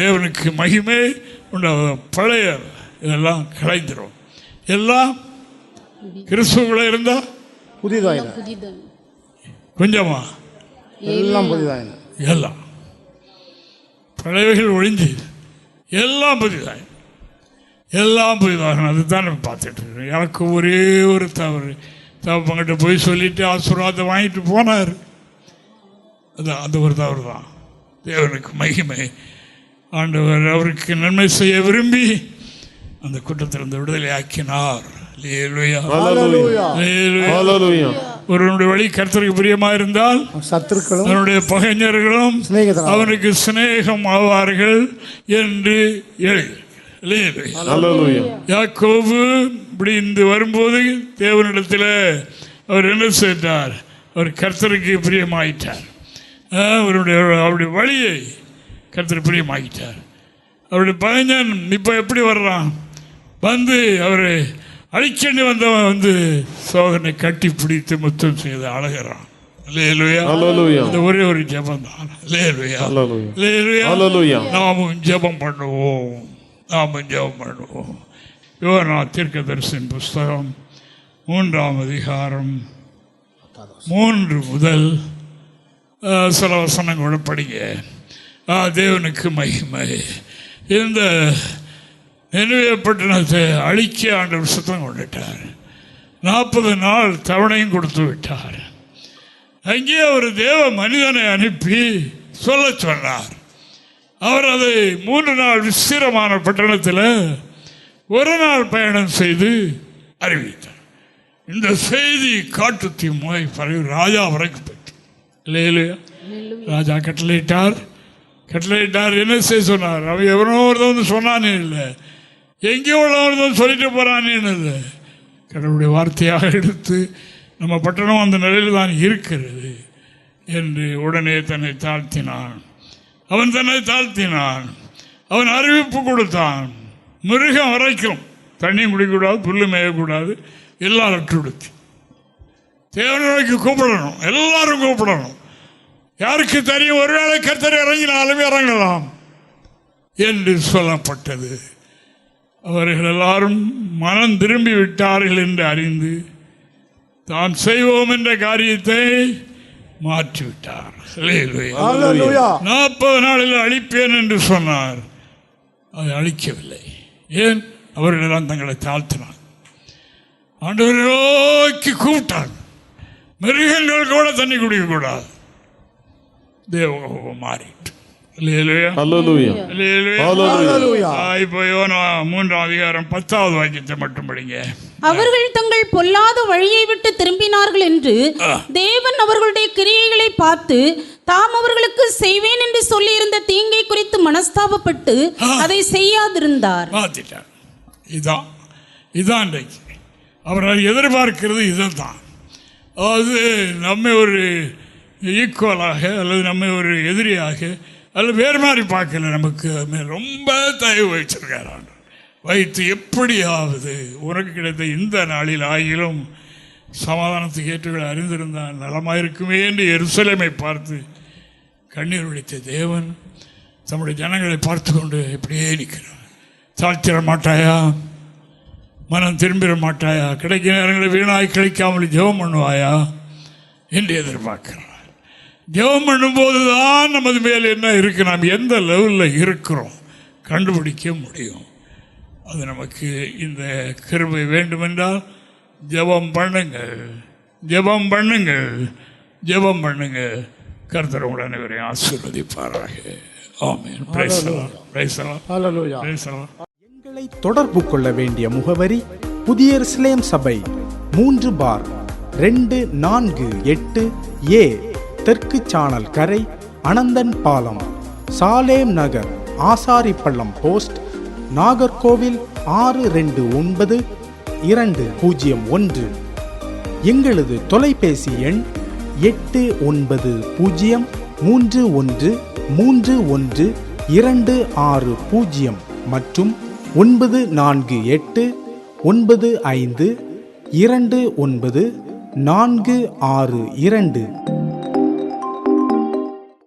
தேவனுக்கு மகிமை உண்டாவது. பழைய இதெல்லாம் கலைந்துரும். எல்லாம் கிறிஸ்துவுக்குள்ள இருந்தா புதிதாய் கொஞ்சமா எல்லாம் புதிதாய், எல்லாம் பழையவைகள் ஒழிஞ்சு எல்லாம் புதிதாய், எல்லாம் புதிதாக. அதுதான் நம்ம பார்த்துட்டு இருக்கோம். எனக்கு ஒரே ஒரு தவறு, தவப்பங்கிட்ட போய் சொல்லிட்டு ஆசீர்வாதம் வாங்கிட்டு போனார். அந்த ஒரு தவறு தான். தேவனுக்கு மகிமை. ஆண்டவர் அவருக்கு நன்மை செய்ய விரும்பி அந்த குற்றத்திலிருந்து விடுதலை ஆக்கினார். ஒருவனுடைய வழி கர்த்தருக்கு பிரியமா இருந்தால் சத்துருக்களும் அவனுடைய பகைஞர்களும் அவனுக்கு சிநேகம் ஆவார்கள் என்று எழுதி. யாக்கோபு இப்படி இந்த வரும்போது தேவனிடத்தில் அவர் என்ன செய்தார்? அவர் கர்த்தருக்கு பிரியமாயிட்டார். அவருடைய வழியை கர்த்தருக்கு பிரியமாகிட்டார். அவருடைய பகைஞன் இப்போ எப்படி வர்றான்? வந்து அவரை அழிச்சென்று வந்தவன் வந்து சோதனை கட்டி பிடித்து முத்தம் செய்து அழகிறான். ஒரே ஒரு ஜெபம் தான். நாமும் ஜெபம் பண்ணுவோம், நாமும் ஜெபம் பண்ணுவோம். யோனா தீர்க்கதரிசியின் புஸ்தகம் 3ஆம் அதிகாரம் 3 முதல் சில வசனங்களோட படிங்க. தேவனுக்கு மகிமை. இந்த நினைவே பட்டணத்தை அழிக்க ஆண்டவர் சுத்தம் கொண்டுட்டார். 40 நாள் தவணையும் கொடுத்து விட்டார். அங்கே ஒரு தேவ மனிதனை அனுப்பி சொல்ல சொன்னார். அவர் அதை 3 நாள் விஸ்திரமான பட்டணத்தில் 1 நாள் பயணம் செய்து அறிவித்தார். இந்த செய்தி காட்டுத்தி மோய் பரவி ராஜா வரைக்கும் போயிட்டு. இல்லையா? ராஜா கட்டளையிட்டார். என்ன செய்ய சொன்னார்? அவன் எவனோ ஒருத்தவன் சொன்னானே இல்லை, எங்கேயோ உள்ளவன் சொல்லிட்டு போறானே இல்லை. கடவுளுடைய வார்த்தையாக எடுத்து நம்ம பட்டணம் அந்த நிலையில் தான் இருக்கிறது என்று உடனே தன்னை தாழ்த்தினான். அவன் அறிவிப்பு கொடுத்தான். மிருகம் வரைக்கும் தண்ணியும் குடிக்கக்கூடாது, புல்லு மேயக்கூடாது, எல்லாம் அற்றுடுத்தி தேவனுக்கு கூப்பிடணும், எல்லாரும் கூப்பிடணும். யாருக்கு தெரியும், ஒருவேளை கர்த்தர் இறங்கினாலும் இறங்கலாம் என்று சொல்லப்பட்டது. அவர்கள் எல்லாரும் மனம் திரும்பி விட்டார்கள் என்று அறிந்து தான் செய்வோம் என்ற காரியத்தை மாற்றிவிட்டார். 40 நாளில் அழிப்பேன் என்று சொன்னார். அதை அழிக்கவில்லை. ஏன்? அவர்களெல்லாம் தங்களை தாழ்த்தினார். ஆண்டவரை நோக்கி கூப்பிட்டார். மிருகங்கள் கூட தண்ணி குடிக்கக்கூடாது. தேவகோபம் மாறிட்டு. அவர்கள் தங்கள் பொல்லாத வழியை விட்டு திரும்பினார்கள் என்று தேவன் அவர்களுடைய கிரியைகளை பார்த்து தாம் அவர்களுக்கு செய்வேன் என்று சொல்லி இருந்த தீங்கை குறித்து மனஸ்தாபப்பட்டு அதை செய்யாதிருந்தார். இதான் அவர்கள் எதிர்பார்க்கிறது இதுதான். அதாவது நம்மை ஒரு ஈக்குவலாக அல்லது நம்மை ஒரு எதிரியாக அல்லது வேறு மாதிரி பார்க்கல. நமக்கு ரொம்ப தயவு வச்சிருக்காரு. வைத்து எப்படியாவது உனக்கு கிடைத்த இந்த நாளில் ஆகிலும் சமாதானத்துக்கு ஏற்றுகளை அறிந்திருந்தால் நலமாயிருக்குமே என்று எருசலேமை பார்த்து கண்ணீர் வடித்த தேவன் தம்முடைய ஜனங்களை பார்த்து கொண்டு எப்படியே நிற்கிறார். தாழ்த்திட மாட்டாயா? மனம் திரும்பிட மாட்டாயா? கிடைக்கிற நேரங்களை வீணாய் கிடைக்காமல் ஜெபம் பண்ணுவாயா என்று எதிர்பார்க்கிறார். ஜெபம் பண்ணும்போது தான் நமது மேல் என்ன இருக்கு, நாம் எந்த லெவலில் இருக்கிறோம் கண்டுபிடிக்க முடியும். அது நமக்கு இந்த கிருபை வேண்டுமென்றால் ஜெபம் பண்ணுங்கள். கர்த்தர் உங்கள் அனைவரையும் ஆசீர்வதிப்பாராக. ஆமென். Praise the Lord. எங்களை தொடர்பு கொள்ள வேண்டிய முகவரி: புதிய எருசலேம் சபை, 3/248 தெற்கு சானல் கரை, அனந்தன் பாலம், சாலேம் நகர், ஆசாரிப்பள்ளம் போஸ்ட், நாகர்கோவில் 629201. எங்களது தொலைபேசி எண் 8031313126 மற்றும் 94895294662.